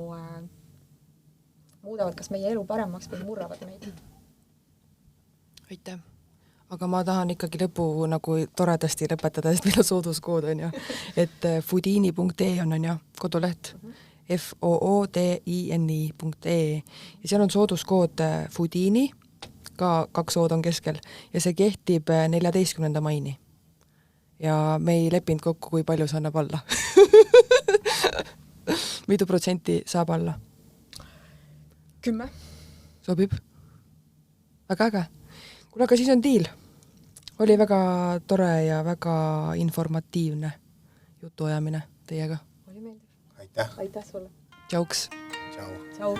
muudavad kas meie elu paremaks või murravad meid. Aitäh. Aga ma tahan ikkagi lõpu nagu toredasti lõpetada, sest meil on sooduskood on ju, et foodini.ee on ju koduleht, foodini.ee ja seal on sooduskood foodini, ka 2 O-d on keskel ja see kehtib 14. maini. Ja me ei leppinud kokku, kui palju see annab alla. Mitu protsenti saab alla? 10. Sobib? Väga äge. Kuule, aga siis on diil. Oli väga tore ja väga informatiivne jutuajamine teiega. Oli meeldiv. Aitäh. Aitäh sulle. Tšauks. Tšau. Tšau.